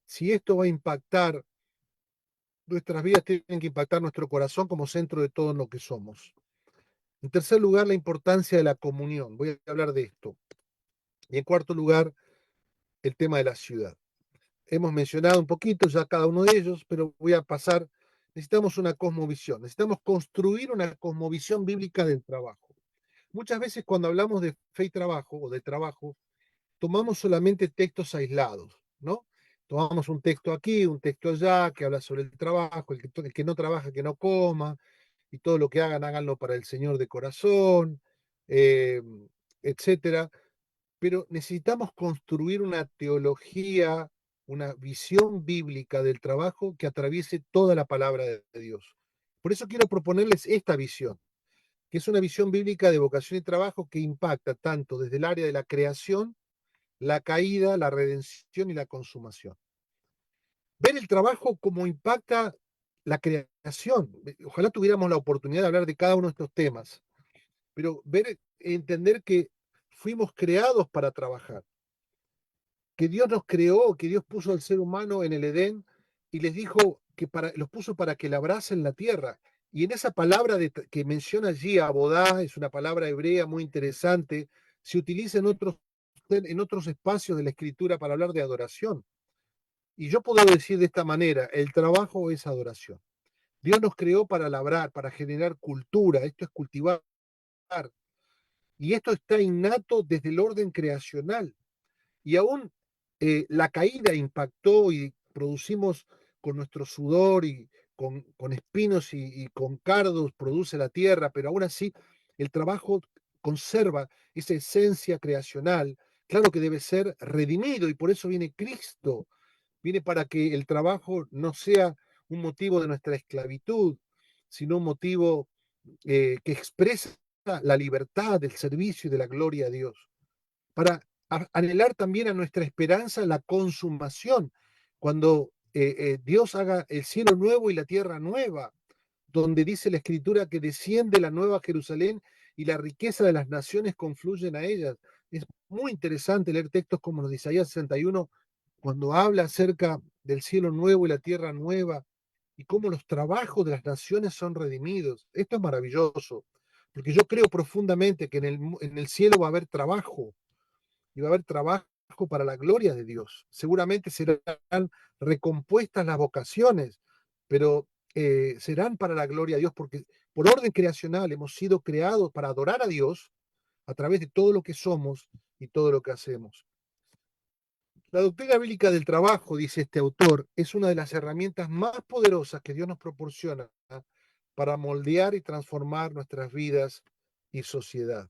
si esto va a impactar nuestras vidas, tienen que impactar nuestro corazón como centro de todo lo que somos. En tercer lugar, la importancia de la comunión. Voy a hablar de esto. Y en cuarto lugar, el tema de la ciudad. Hemos mencionado un poquito ya cada uno de ellos, pero voy a pasar. Necesitamos una cosmovisión. Necesitamos construir una cosmovisión bíblica del trabajo. Muchas veces cuando hablamos de fe y trabajo o de trabajo, tomamos solamente textos aislados, ¿no? Tomamos un texto aquí, un texto allá, que habla sobre el trabajo, el que no trabaja, que no coma, y todo lo que hagan, háganlo para el Señor de corazón, eh, etcétera. Pero necesitamos construir una teología, una visión bíblica del trabajo que atraviese toda la palabra de Dios. Por eso quiero proponerles esta visión, que es una visión bíblica de vocación y trabajo que impacta tanto desde el área de la creación, la caída, la redención y la consumación. Ver el trabajo como impacta la creación. Ojalá tuviéramos la oportunidad de hablar de cada uno de estos temas, pero entender que fuimos creados para trabajar, que Dios nos creó, que Dios puso al ser humano en el Edén y les dijo que los puso para que labrasen la tierra. Y en esa palabra que menciona allí, abodá, es una palabra hebrea muy interesante, se utiliza en otros espacios de la escritura para hablar de adoración. Y yo puedo decir de esta manera, el trabajo es adoración. Dios nos creó para labrar, para generar cultura, esto es cultivar. Y esto está innato desde el orden creacional. Y aún la caída impactó y producimos con nuestro sudor y con espinos y con cardos produce la tierra, pero aún así el trabajo conserva esa esencia creacional. Claro que debe ser redimido y por eso viene Cristo. Viene para que el trabajo no sea un motivo de nuestra esclavitud, sino un motivo que expresa la libertad del servicio y de la gloria a Dios. Para anhelar también a nuestra esperanza la consumación, cuando Dios haga el cielo nuevo y la tierra nueva, donde dice la Escritura que desciende la nueva Jerusalén y la riqueza de las naciones confluyen a ellas. Es muy interesante leer textos como los de Isaías 61, cuando habla acerca del cielo nuevo y la tierra nueva, y cómo los trabajos de las naciones son redimidos. Esto es maravilloso, porque yo creo profundamente que en el cielo va a haber trabajo, y va a haber trabajo para la gloria de Dios. Seguramente serán recompuestas las vocaciones, pero serán para la gloria de Dios, porque por orden creacional hemos sido creados para adorar a Dios a través de todo lo que somos y todo lo que hacemos. La doctrina bíblica del trabajo, dice este autor, es una de las herramientas más poderosas que Dios nos proporciona para moldear y transformar nuestras vidas y sociedad.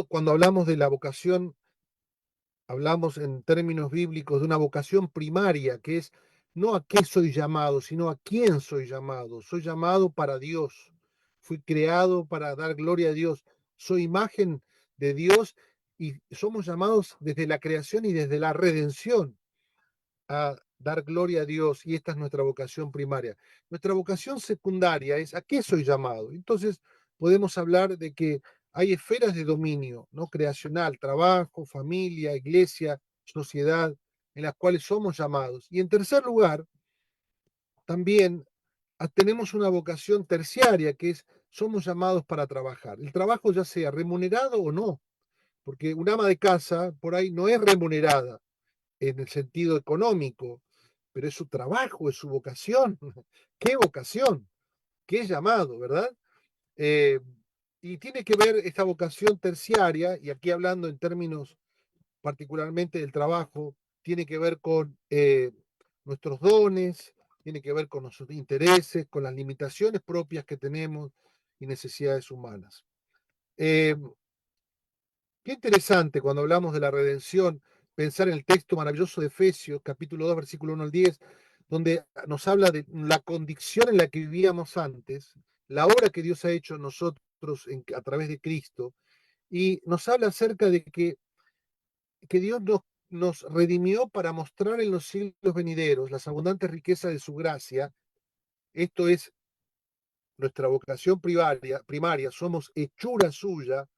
Cuando hablamos de la vocación, hablamos en términos bíblicos de una vocación primaria, que es no a qué soy llamado, sino a quién soy llamado. Soy llamado para Dios. Fui creado para dar gloria a Dios. Soy imagen de Dios y somos llamados desde la creación y desde la redención a dar gloria a Dios, y esta es nuestra vocación primaria. Nuestra vocación secundaria es a qué soy llamado. Entonces podemos hablar de que hay esferas de dominio, ¿no? Creacional, trabajo, familia, iglesia, sociedad, en las cuales somos llamados. Y en tercer lugar, también tenemos una vocación terciaria, que es somos llamados para trabajar. El trabajo ya sea remunerado o no, porque un ama de casa por ahí no es remunerada en el sentido económico, pero es su trabajo, es su vocación. ¿Qué vocación? ¿Qué llamado, verdad? Eh, y tiene que ver esta vocación terciaria, y aquí hablando en términos particularmente del trabajo, tiene que ver con nuestros dones, tiene que ver con nuestros intereses, con las limitaciones propias que tenemos y necesidades humanas. Eh, Qué interesante cuando hablamos de la redención, pensar en el texto maravilloso de Efesios, capítulo 2, versículo 1 al 10, donde nos habla de la condición en la que vivíamos antes, la obra que Dios ha hecho en nosotros a través de Cristo, y nos habla acerca de que Dios nos redimió para mostrar en los siglos venideros las abundantes riquezas de su gracia. Esto es nuestra vocación primaria, somos hechura suya,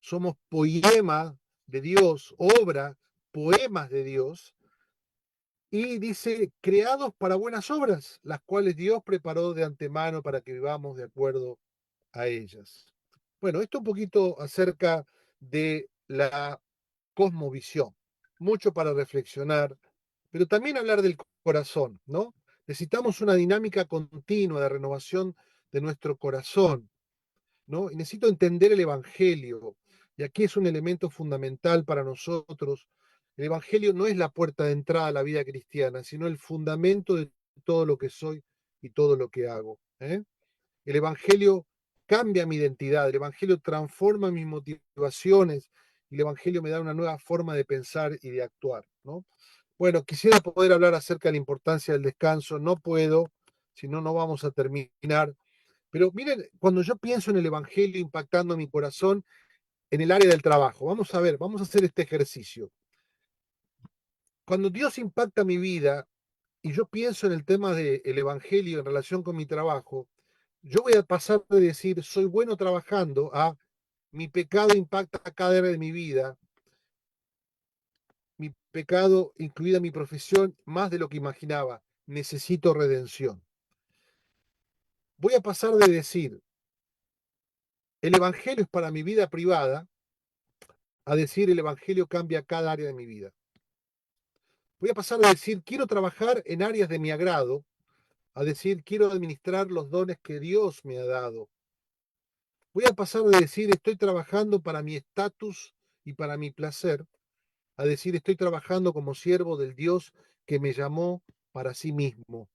somos poema de Dios, obra, poemas de Dios, y dice, creados para buenas obras, las cuales Dios preparó de antemano para que vivamos de acuerdo a ellas. Bueno, esto un poquito acerca de la cosmovisión, mucho para reflexionar, pero también hablar del corazón, ¿no? Necesitamos una dinámica continua de renovación de nuestro corazón, ¿no? Y necesito entender el Evangelio, y aquí es un elemento fundamental para nosotros. El Evangelio no es la puerta de entrada a la vida cristiana, sino el fundamento de todo lo que soy y todo lo que hago, ¿eh? El Evangelio cambia mi identidad, el Evangelio transforma mis motivaciones, y el Evangelio me da una nueva forma de pensar y de actuar, ¿no? Bueno, quisiera poder hablar acerca de la importancia del descanso, no puedo, si no, no vamos a terminar. Pero miren, cuando yo pienso en el Evangelio impactando mi corazón en el área del trabajo, vamos a ver, vamos a hacer este ejercicio. Cuando Dios impacta mi vida y yo pienso en el tema del Evangelio en relación con mi trabajo, yo voy a pasar de decir soy bueno trabajando a mi pecado impacta cada área de mi vida, mi pecado, incluida mi profesión, más de lo que imaginaba, necesito redención. Voy a pasar de decir el Evangelio es para mi vida privada a decir el Evangelio cambia cada área de mi vida. Voy a pasar a decir quiero trabajar en áreas de mi agrado a decir quiero administrar los dones que Dios me ha dado. Voy a pasar de decir estoy trabajando para mi estatus y para mi placer a decir estoy trabajando como siervo del Dios que me llamó para sí mismo.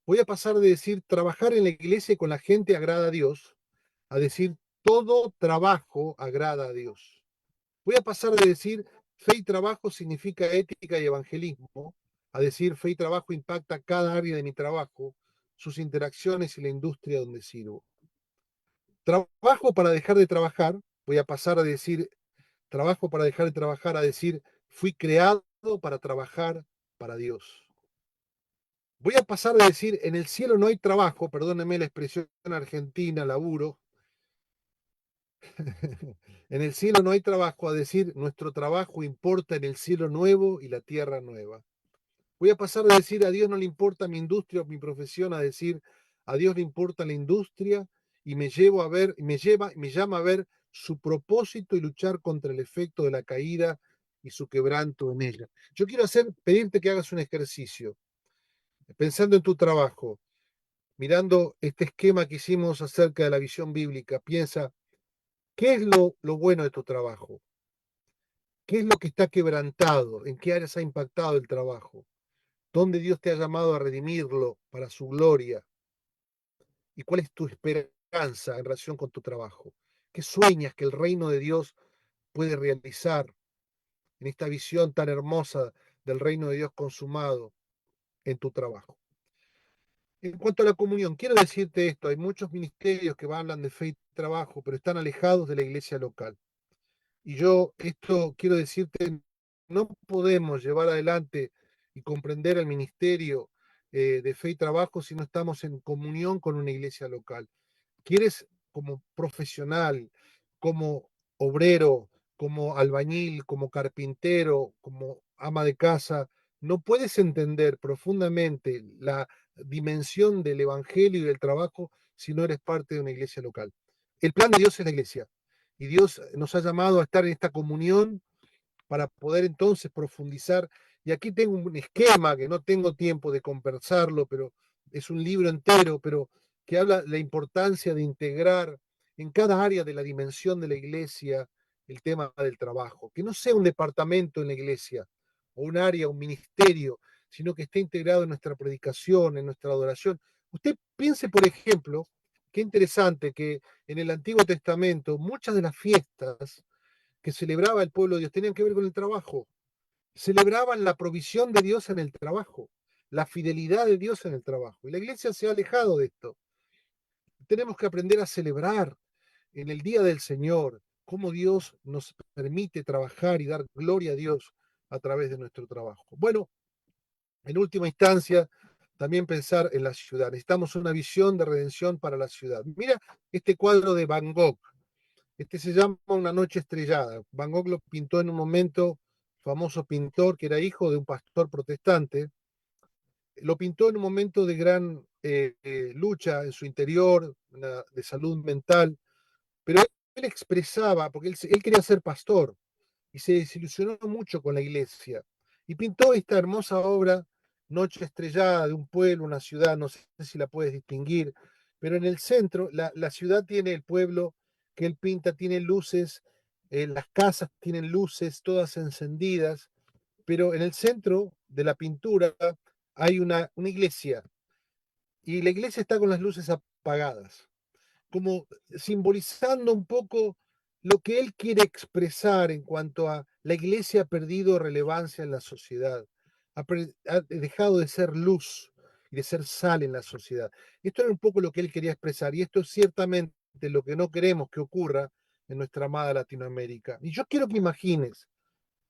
Voy a pasar de decir trabajar en la iglesia y con la gente agrada a Dios a decir todo trabajo agrada a Dios. Voy a pasar de decir fe y trabajo significa ética y evangelismo a decir fe y trabajo impacta cada área de mi trabajo, sus interacciones y la industria donde sirvo. Trabajo para dejar de trabajar, voy a pasar a decir trabajo para dejar de trabajar a decir fui creado para trabajar para Dios. Voy a pasar a decir en el cielo no hay trabajo, perdónenme la expresión argentina, laburo. En el cielo no hay trabajo, a decir nuestro trabajo importa en el cielo nuevo y la tierra nueva. Voy a pasar a decir a Dios no le importa mi industria o mi profesión, a decir a Dios le importa la industria y me llevo a ver, me llama a ver su propósito y luchar contra el efecto de la caída y su quebranto en ella. Yo quiero pedirte que hagas un ejercicio, pensando en tu trabajo, mirando este esquema que hicimos acerca de la visión bíblica. Piensa, ¿qué es lo bueno de tu trabajo? ¿Qué es lo que está quebrantado? ¿En qué áreas ha impactado el trabajo? ¿Dónde Dios te ha llamado a redimirlo para su gloria? ¿Y cuál es tu esperanza en relación con tu trabajo? ¿Qué sueñas que el reino de Dios puede realizar en esta visión tan hermosa del reino de Dios consumado en tu trabajo? En cuanto a la comunión, quiero decirte esto, hay muchos ministerios que hablan de fe y trabajo, pero están alejados de la iglesia local. Y yo esto quiero decirte, no podemos llevar adelante y comprender el ministerio de fe y trabajo si no estamos en comunión con una iglesia local. ¿Quieres como profesional, como obrero, como albañil, como carpintero, como ama de casa? No puedes entender profundamente la dimensión del evangelio y del trabajo si no eres parte de una iglesia local. El plan de Dios es la iglesia y Dios nos ha llamado a estar en esta comunión para poder entonces profundizar. Y aquí tengo un esquema que no tengo tiempo de conversarlo, pero es un libro entero, pero que habla de la importancia de integrar en cada área de la dimensión de la iglesia el tema del trabajo. Que no sea un departamento en la iglesia o un área, un ministerio, sino que esté integrado en nuestra predicación, en nuestra adoración. Usted piense, por ejemplo, qué interesante que en el Antiguo Testamento muchas de las fiestas que celebraba el pueblo de Dios tenían que ver con el trabajo. Celebraban la provisión de Dios en el trabajo, la fidelidad de Dios en el trabajo. Y la iglesia se ha alejado de esto. Tenemos que aprender a celebrar en el día del Señor cómo Dios nos permite trabajar y dar gloria a Dios a través de nuestro trabajo. Bueno, en última instancia, también pensar en la ciudad. Necesitamos una visión de redención para la ciudad. Mira este cuadro de Van Gogh. Este se llama Una noche estrellada. Van Gogh lo pintó en un momento, famoso pintor que era hijo de un pastor protestante. Lo pintó en un momento de gran lucha en su interior, de salud mental, pero él expresaba, porque él quería ser pastor y se desilusionó mucho con la iglesia. Y pintó esta hermosa obra, Noche estrellada, de un pueblo, una ciudad, no sé si la puedes distinguir, pero en el centro, la ciudad tiene el pueblo que él pinta, tiene luces, las casas tienen luces, todas encendidas, pero en el centro de la pintura hay una iglesia, y la iglesia está con las luces apagadas como simbolizando un poco lo que él quiere expresar en cuanto a la iglesia ha perdido relevancia en la sociedad, ha dejado de ser luz y de ser sal en la sociedad. Esto era un poco lo que él quería expresar y esto es ciertamente lo que no queremos que ocurra en nuestra amada Latinoamérica. Y yo quiero que imagines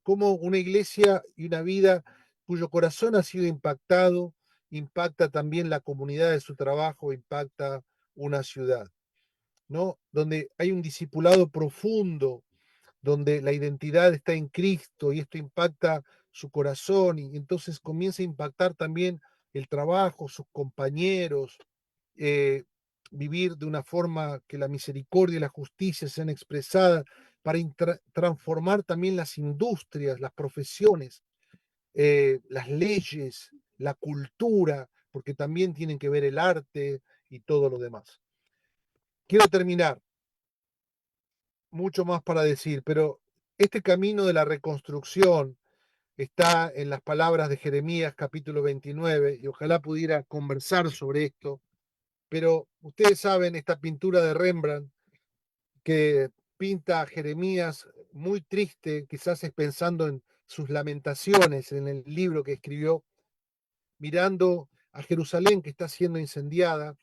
cómo una iglesia y una vida cuyo corazón ha sido impactado, impacta también la comunidad de su trabajo, impacta una ciudad. ¿No? Donde hay un discipulado profundo, donde la identidad está en Cristo y esto impacta su corazón y entonces comienza a impactar también el trabajo, sus compañeros, eh, vivir de una forma que la misericordia y la justicia sean expresadas para transformar también las industrias, las profesiones, las leyes, la cultura, porque también tienen que ver el arte y todo lo demás. Quiero terminar mucho más para decir, pero este camino de la reconstrucción está en las palabras de Jeremías capítulo 29 y ojalá pudiera conversar sobre esto, pero ustedes saben esta pintura de Rembrandt que pinta a Jeremías muy triste, quizás es pensando en sus lamentaciones en el libro que escribió, mirando a Jerusalén que está siendo incendiada.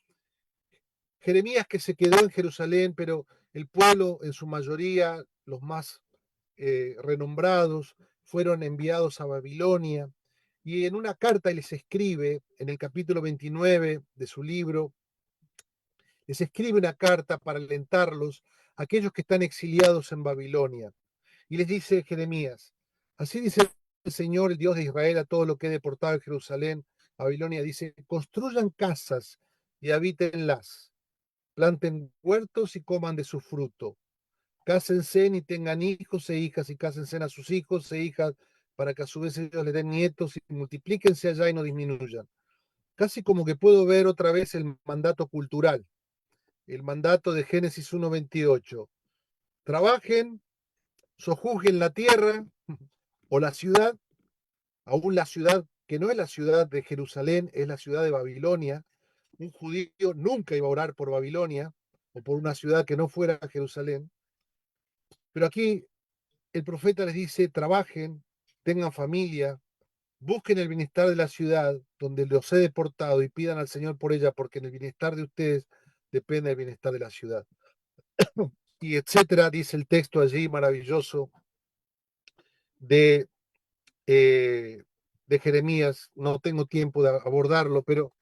Jeremías que se quedó en Jerusalén, pero el pueblo en su mayoría, los más renombrados, fueron enviados a Babilonia. Y en una carta les escribe, en el capítulo 29 de su libro, les escribe una carta para alentarlos a aquellos que están exiliados en Babilonia. Y les dice Jeremías, así dice el Señor, el Dios de Israel, a todo lo que he deportado en Jerusalén, a Babilonia, dice, construyan casas y habítenlas, planten huertos y coman de su fruto. Cásense y tengan hijos e hijas y cásense a sus hijos e hijas para que a su vez ellos les den nietos y multiplíquense allá y no disminuyan. Casi como que puedo ver otra vez el mandato cultural, el mandato de Génesis 1:28. Trabajen, sojuzguen la tierra o la ciudad, aún la ciudad que no es la ciudad de Jerusalén, es la ciudad de Babilonia. Un judío nunca iba a orar por Babilonia o por una ciudad que no fuera Jerusalén. Pero aquí el profeta les dice, trabajen, tengan familia, busquen el bienestar de la ciudad donde los he deportado y pidan al Señor por ella, porque en el bienestar de ustedes depende el bienestar de la ciudad. Y etcétera, dice el texto allí maravilloso de, eh, de Jeremías. No tengo tiempo de abordarlo, pero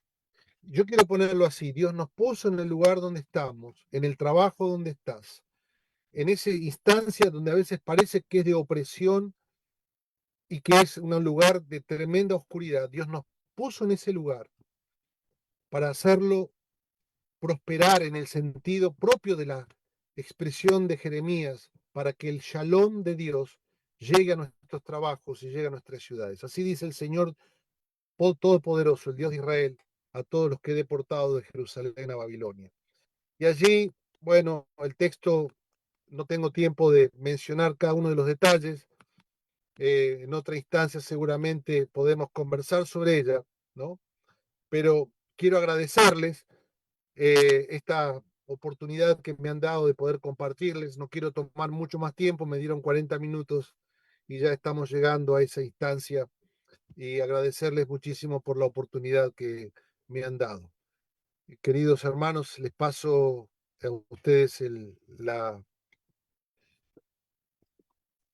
yo quiero ponerlo así. Dios nos puso en el lugar donde estamos, en el trabajo donde estás, en esa instancia donde a veces parece que es de opresión y que es un lugar de tremenda oscuridad. Dios nos puso en ese lugar para hacerlo prosperar en el sentido propio de la expresión de Jeremías, para que el shalom de Dios llegue a nuestros trabajos y llegue a nuestras ciudades. Así dice el Señor Todopoderoso, el Dios de Israel, a todos los que he deportado de Jerusalén a Babilonia. Y allí, bueno, el texto, no tengo tiempo de mencionar cada uno de los detalles. En otra instancia seguramente podemos conversar sobre ella, ¿no? Pero quiero agradecerles esta oportunidad que me han dado de poder compartirles. No quiero tomar mucho más tiempo, me dieron 40 minutos y ya estamos llegando a esa instancia, y agradecerles muchísimo por la oportunidad que me han dado. Queridos hermanos, les paso a ustedes el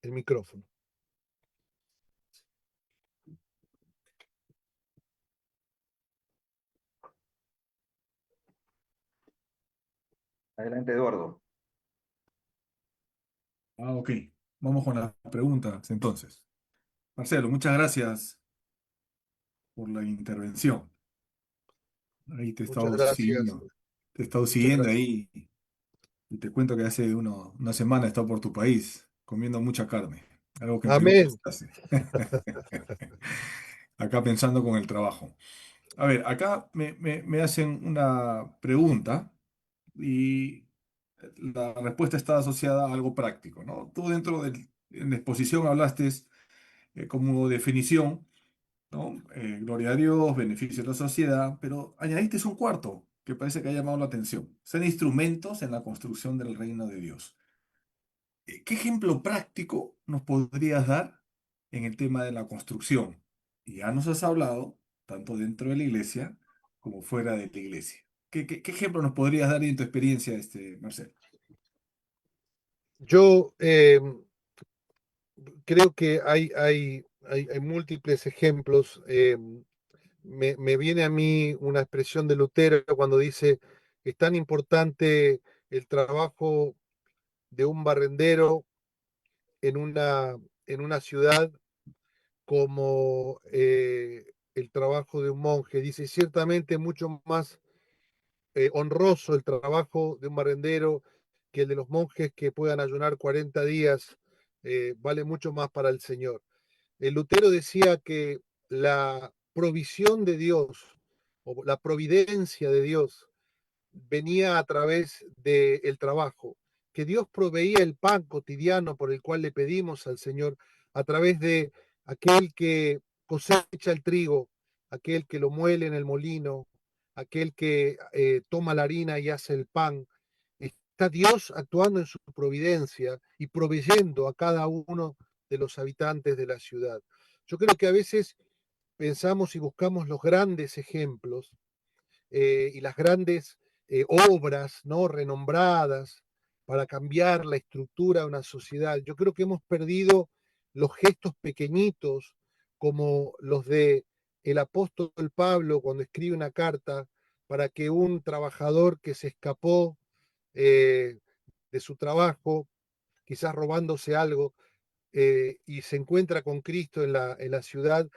micrófono. Adelante, Eduardo. Ok, vamos con las preguntas entonces. Marcelo, muchas gracias por la intervención. Ahí te he Muchas estado gracias, siguiendo. Te he estado muchas siguiendo gracias. ahí y te cuento que hace una semana he estado por tu país comiendo mucha carne, algo que en Perú no Amén. se hace. Acá pensando con el trabajo. A ver, acá me hacen una pregunta y la respuesta está asociada a algo práctico, ¿no? Tú en la exposición hablaste como definición, ¿no? Gloria a Dios, beneficio de la sociedad, pero añadiste un cuarto que parece que ha llamado la atención. Ser instrumentos en la construcción del reino de Dios. ¿Qué ejemplo práctico nos podrías dar en el tema de la construcción? Y ya nos has hablado, tanto dentro de la iglesia como fuera de la iglesia. ¿Qué ejemplo nos podrías dar en tu experiencia, Marcelo? Yo creo que hay múltiples ejemplos. Me viene a mí una expresión de Lutero cuando dice, es tan importante el trabajo de un barrendero en en una ciudad como el trabajo de un monje. Dice, ciertamente mucho más honroso el trabajo de un barrendero que el de los monjes que puedan ayunar 40 días, vale mucho más para el Señor. El Lutero decía que la provisión de Dios o la providencia de Dios venía a través del trabajo, que Dios proveía el pan cotidiano por el cual le pedimos al Señor a través de aquel que cosecha el trigo, aquel que lo muele en el molino, aquel que toma la harina y hace el pan. Está Dios actuando en su providencia y proveyendo a cada uno de los habitantes de la ciudad. Yo creo que a veces pensamos y buscamos los grandes ejemplos y las grandes obras, ¿no? Renombradas para cambiar la estructura de una sociedad. Yo creo que hemos perdido los gestos pequeñitos como los de el apóstol Pablo cuando escribe una carta para que un trabajador que se escapó eh, de su trabajo, quizás robándose algo, y se encuentra con Cristo en en la ciudad,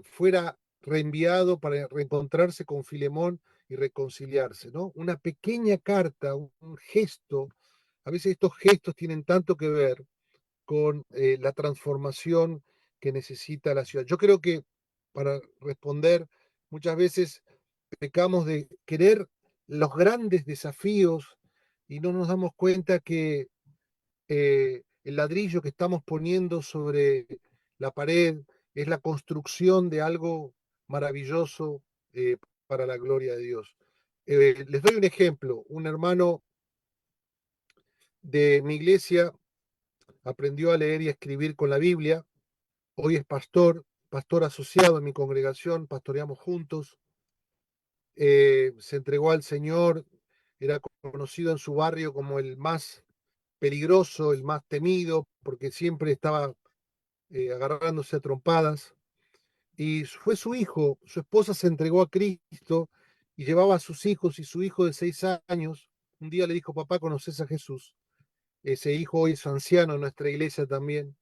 fuera reenviado para reencontrarse con Filemón y reconciliarse, ¿no? Una pequeña carta, un gesto, a veces estos gestos tienen tanto que ver con la transformación que necesita la ciudad. Yo creo que para responder, muchas veces pecamos de querer los grandes desafíos y no nos damos cuenta que el ladrillo que estamos poniendo sobre la pared es la construcción de algo maravilloso para la gloria de Dios. Les doy un ejemplo. Un hermano de mi iglesia aprendió a leer y a escribir con la Biblia. Hoy es pastor asociado en mi congregación, pastoreamos juntos. Se entregó al Señor, era conocido en su barrio como el más peligroso, el más temido, porque siempre estaba agarrándose a trompadas. Y fue su hijo, su esposa se entregó a Cristo y llevaba a sus hijos, y su hijo de 6 años, un día le dijo: papá, ¿conoces a Jesús? Ese hijo hoy es anciano en nuestra iglesia también.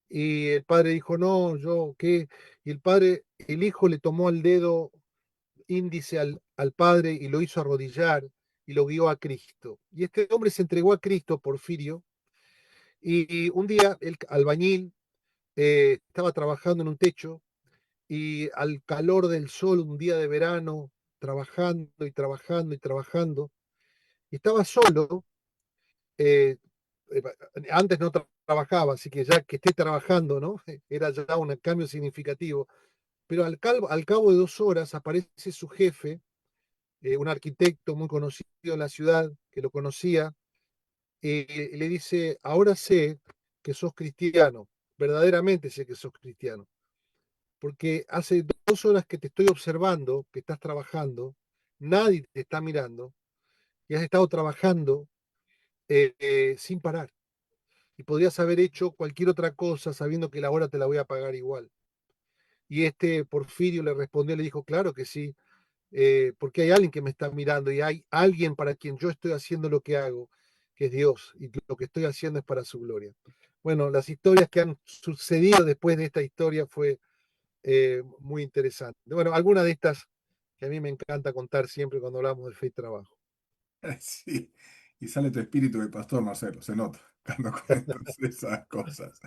Y el padre dijo: no, yo, ¿qué? Y el hijo le tomó el dedo índice al padre y lo hizo arrodillar y lo guió a Cristo. Y este hombre se entregó a Cristo, Porfirio, y un día el albañil estaba trabajando en un techo, y al calor del sol, un día de verano, trabajando y trabajando y trabajando, y estaba solo. eh, eh, Antes no trabajaba, así que ya que esté trabajando, ¿no? Era ya un cambio significativo. Pero al cabo de 2 horas aparece su jefe, un arquitecto muy conocido en la ciudad, que lo conocía, y le dice: ahora sé que sos cristiano, verdaderamente sé que sos cristiano, porque hace 2 horas que te estoy observando, que estás trabajando, nadie te está mirando, y has estado trabajando sin parar. Y podrías haber hecho cualquier otra cosa sabiendo que la hora te la voy a pagar igual. Y este Porfirio le respondió, le dijo: claro que sí, porque hay alguien que me está mirando, y hay alguien para quien yo estoy haciendo lo que hago, que es Dios, y lo que estoy haciendo es para su gloria. Bueno, las historias que han sucedido después de esta historia fue muy interesante. Bueno, alguna de estas que a mí me encanta contar siempre cuando hablamos de fe y trabajo. Sí, y sale tu espíritu de pastor, Marcelo, se nota cuando cuentas esas cosas.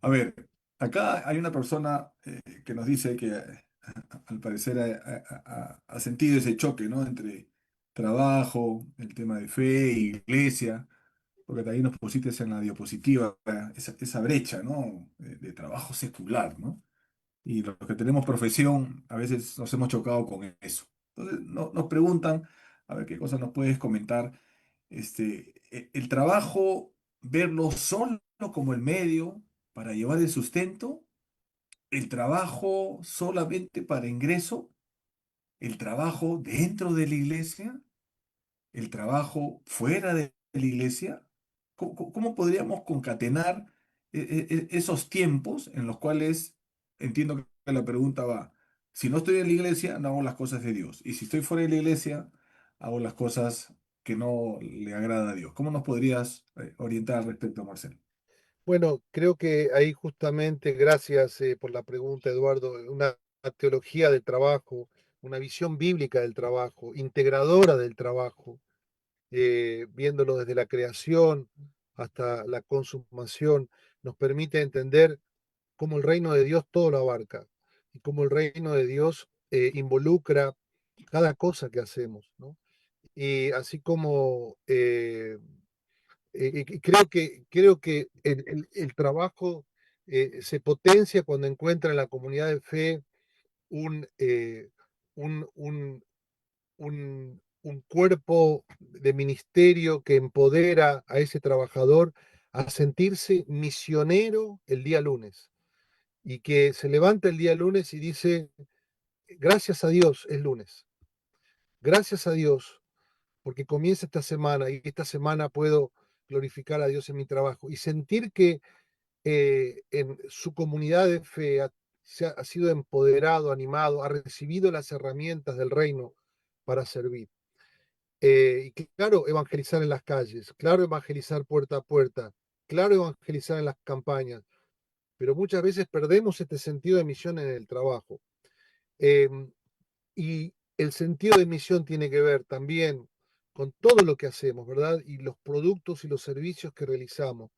A ver, acá hay una persona que nos dice que al parecer ha sentido ese choque, ¿no? Entre trabajo, el tema de fe, iglesia, porque también nos pusiste en la diapositiva esa brecha, ¿no? De trabajo secular, ¿no? Y los que tenemos profesión, a veces nos hemos chocado con eso. Entonces, nos preguntan, a ver qué cosas nos puedes comentar. El trabajo, verlo solo como el medio para llevar el sustento, el trabajo solamente para ingreso, el trabajo dentro de la iglesia, el trabajo fuera de la iglesia. ¿Cómo podríamos concatenar esos tiempos en los cuales entiendo que la pregunta va, si no estoy en la iglesia, no hago las cosas de Dios, y si estoy fuera de la iglesia, hago las cosas que no le agrada a Dios? ¿Cómo nos podrías orientar al respecto, Marcelo? Bueno, creo que ahí justamente, gracias por la pregunta, Eduardo, una teología del trabajo, una visión bíblica del trabajo, integradora del trabajo, viéndolo desde la creación hasta la consumación, nos permite entender cómo el reino de Dios todo lo abarca, y cómo el reino de Dios involucra cada cosa que hacemos, ¿no? Y así como creo que el trabajo se potencia cuando encuentra en la comunidad de fe un, un, un, un cuerpo de ministerio que empodera a ese trabajador a sentirse misionero el día lunes, y que se levanta el día lunes y dice: gracias a Dios es lunes, gracias a Dios porque comienza esta semana, y esta semana puedo glorificar a Dios en mi trabajo, y sentir que en su comunidad de fe ha sido empoderado, animado, ha recibido las herramientas del reino para servir. Y claro, evangelizar en las calles, claro, evangelizar puerta a puerta, claro, evangelizar en las campañas, pero muchas veces perdemos este sentido de misión en el trabajo. Y el sentido de misión tiene que ver también con todo lo que hacemos, ¿verdad? Y los productos y los servicios que realizamos,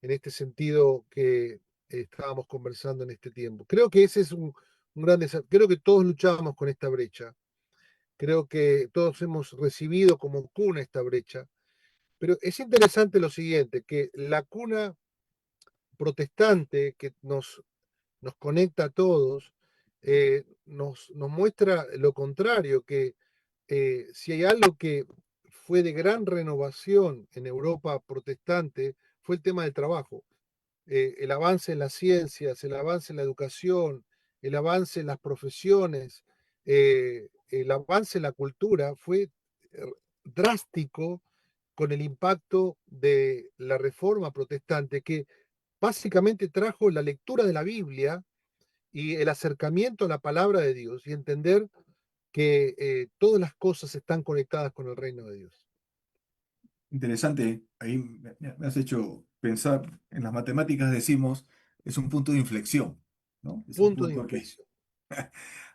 en este sentido que estábamos conversando en este tiempo. Creo que ese es un gran desafío. Creo que todos luchamos con esta brecha. Creo que todos hemos recibido como cuna esta brecha. Pero es interesante lo siguiente, que la cuna protestante que nos conecta a todos, nos muestra lo contrario, que si hay algo que fue de gran renovación en Europa protestante, fue el tema del trabajo. El avance en las ciencias, el avance en la educación, el avance en las profesiones, el avance en la cultura fue drástico con el impacto de la reforma protestante que básicamente trajo la lectura de la Biblia y el acercamiento a la palabra de Dios y entender que todas las cosas están conectadas con el reino de Dios. Interesante, ahí me has hecho pensar, en las matemáticas decimos, es un punto de inflexión, ¿no? Es un Punto de punto que, inflexión.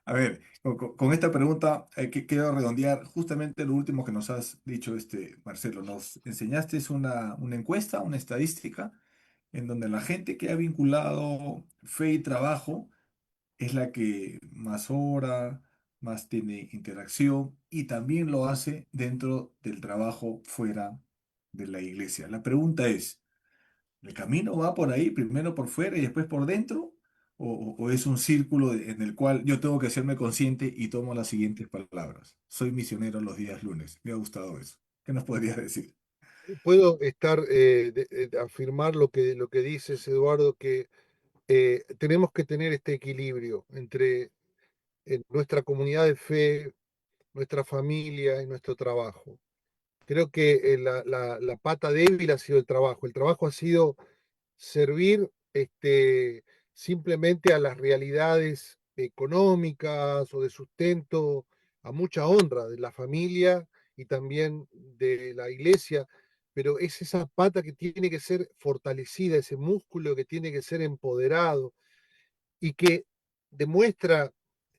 a ver, con esta pregunta quiero redondear justamente lo último que nos has dicho, Marcelo. Nos enseñaste una encuesta, una estadística, en donde la gente que ha vinculado fe y trabajo es la que más ora, más tiene interacción y también lo hace dentro del trabajo fuera de la iglesia. La pregunta es, ¿el camino va por ahí, primero por fuera y después por dentro? ¿O es un círculo en el cual yo tengo que hacerme consciente y tomo las siguientes palabras? Soy misionero los días lunes. Me ha gustado eso. ¿Qué nos podrías decir? Puedo estar, afirmar lo que dices, Eduardo, que tenemos que tener este equilibrio entre nuestra comunidad de fe, nuestra familia y nuestro trabajo. Creo que la pata débil ha sido el trabajo. El trabajo ha sido servir simplemente a las realidades económicas o de sustento, a mucha honra de la familia y también de la iglesia, pero es esa pata que tiene que ser fortalecida, ese músculo que tiene que ser empoderado y que demuestra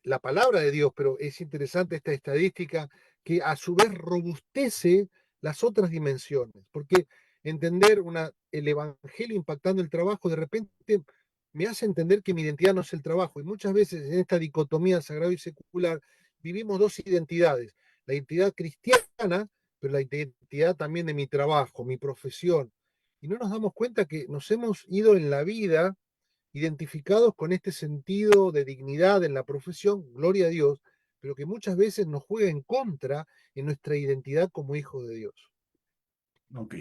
la palabra de Dios, pero es interesante esta estadística que a su vez robustece las otras dimensiones, porque entender el Evangelio impactando el trabajo de repente me hace entender que mi identidad no es el trabajo, y muchas veces en esta dicotomía sagrado y secular vivimos dos identidades, la identidad cristiana, pero la identidad también de mi trabajo, mi profesión, y no nos damos cuenta que nos hemos ido en la vida identificados con este sentido de dignidad en la profesión, gloria a Dios, pero que muchas veces nos juega en contra en nuestra identidad como hijos de Dios. Ok.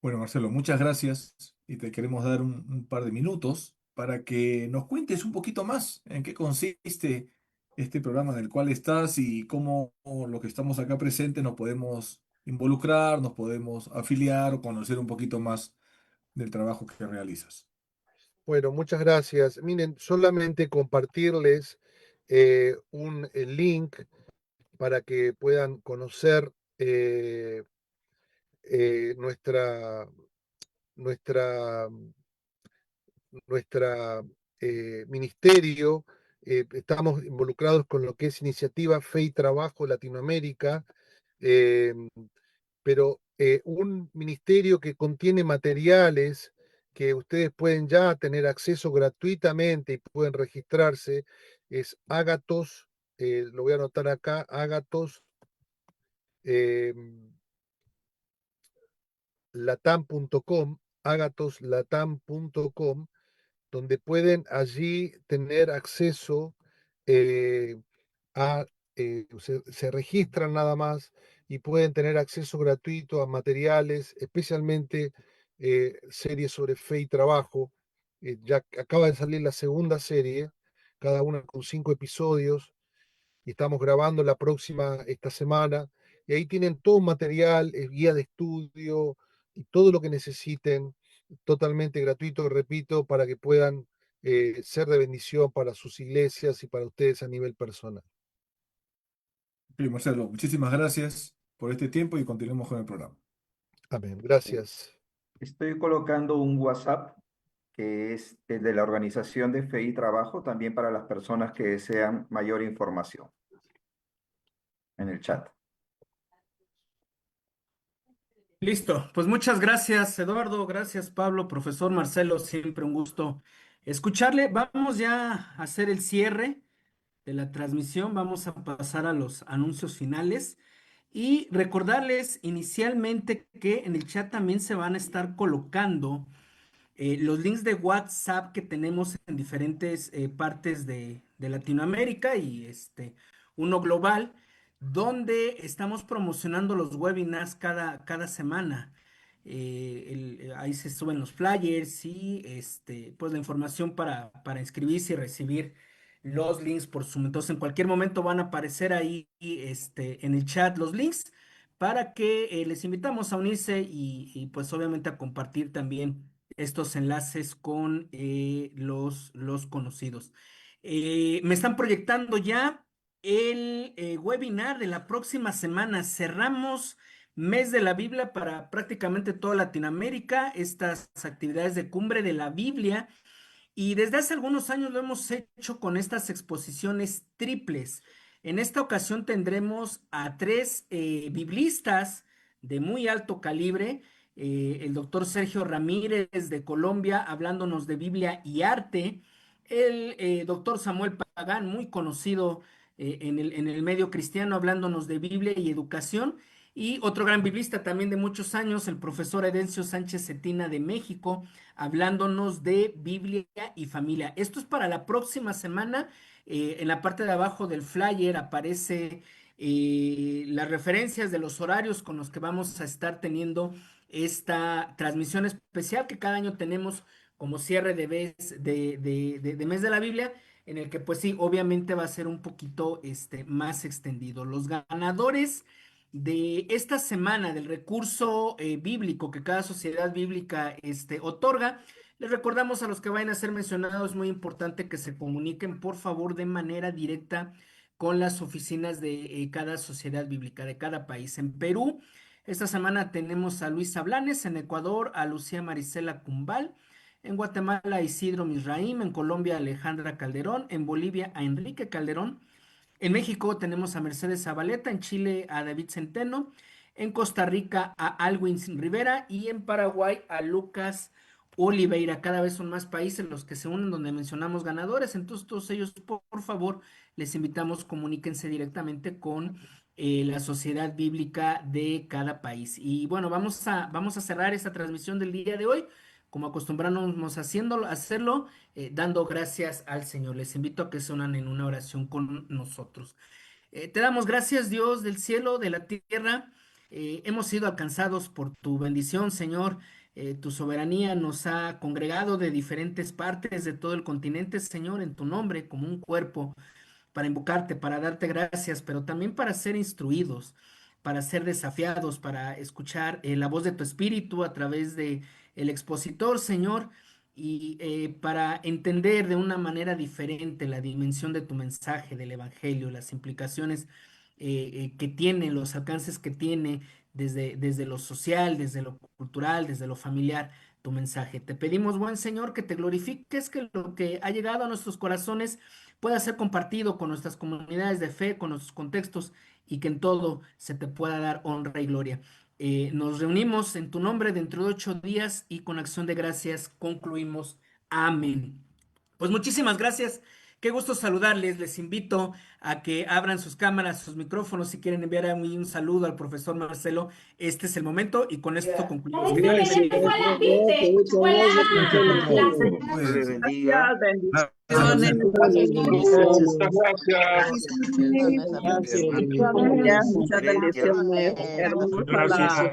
Bueno, Marcelo, muchas gracias y te queremos dar un par de minutos para que nos cuentes un poquito más en qué consiste este programa en el cual estás y cómo los que estamos acá presentes nos podemos involucrar, nos podemos afiliar o conocer un poquito más del trabajo que realizas. Bueno, muchas gracias. Miren, solamente compartirles un link para que puedan conocer eh, nuestra, nuestra nuestra ministerio. Estamos involucrados con lo que es iniciativa Fe y Trabajo Latinoamérica, eh, pero un ministerio que contiene materiales que ustedes pueden ya tener acceso gratuitamente y pueden registrarse, es Agatos, lo voy a anotar acá, Agatos eh, latam.com, agatoslatam.com, donde pueden allí tener acceso eh, a, se registran nada más y pueden tener acceso gratuito a materiales, especialmente series sobre fe y trabajo. Ya acaba de salir la segunda serie, cada una con 5 episodios, y estamos grabando la próxima esta semana. Y ahí tienen todo un material, guía de estudio y todo lo que necesiten, totalmente gratuito, repito, para que puedan ser de bendición para sus iglesias y para ustedes a nivel personal. Sí, Marcelo, muchísimas gracias por este tiempo y continuemos con el programa. Amén. Gracias. Estoy colocando un WhatsApp que es el de la Organización de Fe y Trabajo, también para las personas que desean mayor información en el chat. Listo, pues muchas gracias, Eduardo, gracias, Pablo, profesor Marcelo, siempre un gusto escucharle. Vamos ya a hacer el cierre de la transmisión, vamos a pasar a los anuncios finales y recordarles inicialmente que en el chat también se van a estar colocando los links de WhatsApp que tenemos en diferentes partes de Latinoamérica y uno global, donde estamos promocionando los webinars cada semana. ahí se suben los flyers y pues la información para inscribirse y recibir los links por Zoom. Entonces, en cualquier momento van a aparecer ahí en el chat los links para que les invitamos a unirse y, pues obviamente a compartir también estos enlaces con los conocidos. Me están proyectando ya el webinar de la próxima semana. Cerramos mes de la Biblia para prácticamente toda Latinoamérica, estas actividades de cumbre de la Biblia. Y desde hace algunos años lo hemos hecho con estas exposiciones triples. En esta ocasión tendremos a tres biblistas de muy alto calibre. El doctor Sergio Ramírez de Colombia hablándonos de Biblia y arte. El doctor Samuel Pagán, muy conocido en el medio cristiano, hablándonos de Biblia y educación. Y otro gran biblista también de muchos años, el profesor Edencio Sánchez Cetina de México, hablándonos de Biblia y familia. Esto es para la próxima semana. En la parte de abajo del flyer aparece las referencias de los horarios con los que vamos a estar teniendo esta transmisión especial que cada año tenemos como cierre de mes de la Biblia, en el que pues sí, obviamente va a ser un poquito más extendido. Los ganadores de esta semana del recurso bíblico que cada sociedad bíblica otorga. Les recordamos a los que vayan a ser mencionados, es muy importante que se comuniquen, por favor, de manera directa con las oficinas de cada sociedad bíblica, de cada país. En Perú, esta semana tenemos a Luis Sablanes, en Ecuador, a Lucía Marisela Cumbal, en Guatemala, a Isidro Misraim, en Colombia, a Alejandra Calderón, en Bolivia, a Enrique Calderón. En México tenemos a Mercedes Zabaleta, en Chile a David Centeno, en Costa Rica a Alwin Rivera y en Paraguay a Lucas Oliveira. Cada vez son más países los que se unen donde mencionamos ganadores. Entonces todos ellos, por favor, les invitamos, comuníquense directamente con la sociedad bíblica de cada país. Y bueno, vamos a cerrar esta transmisión del día de hoy, como acostumbramos hacerlo, dando gracias al Señor. Les invito a que se unan en una oración con nosotros. Te damos gracias, Dios del cielo, de la tierra. Hemos sido alcanzados por tu bendición, Señor. Tu soberanía nos ha congregado de diferentes partes de todo el continente, Señor, en tu nombre, como un cuerpo para invocarte, para darte gracias, pero también para ser instruidos, para ser desafiados, para escuchar la voz de tu espíritu a través de el expositor, Señor, y para entender de una manera diferente la dimensión de tu mensaje, del evangelio, las implicaciones que tiene, los alcances que tiene desde lo social, desde lo cultural, desde lo familiar, tu mensaje. Te pedimos, buen Señor, que te glorifiques, que lo que ha llegado a nuestros corazones pueda ser compartido con nuestras comunidades de fe, con nuestros contextos y que en todo se te pueda dar honra y gloria. Nos reunimos en tu nombre dentro de 8 días y con acción de gracias concluimos. Amén. Pues muchísimas gracias. Qué gusto saludarles. Les invito a que abran sus cámaras, sus micrófonos. Si quieren enviar un saludo al profesor Marcelo, este es el momento y con esto concluimos. Que Dios les bendiga. Dios les bendiga. Bendiciones. Muchas bendiciones. Hermosa la Gracias.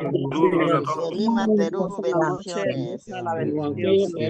Lima, Perú, bendiciones. La bendición.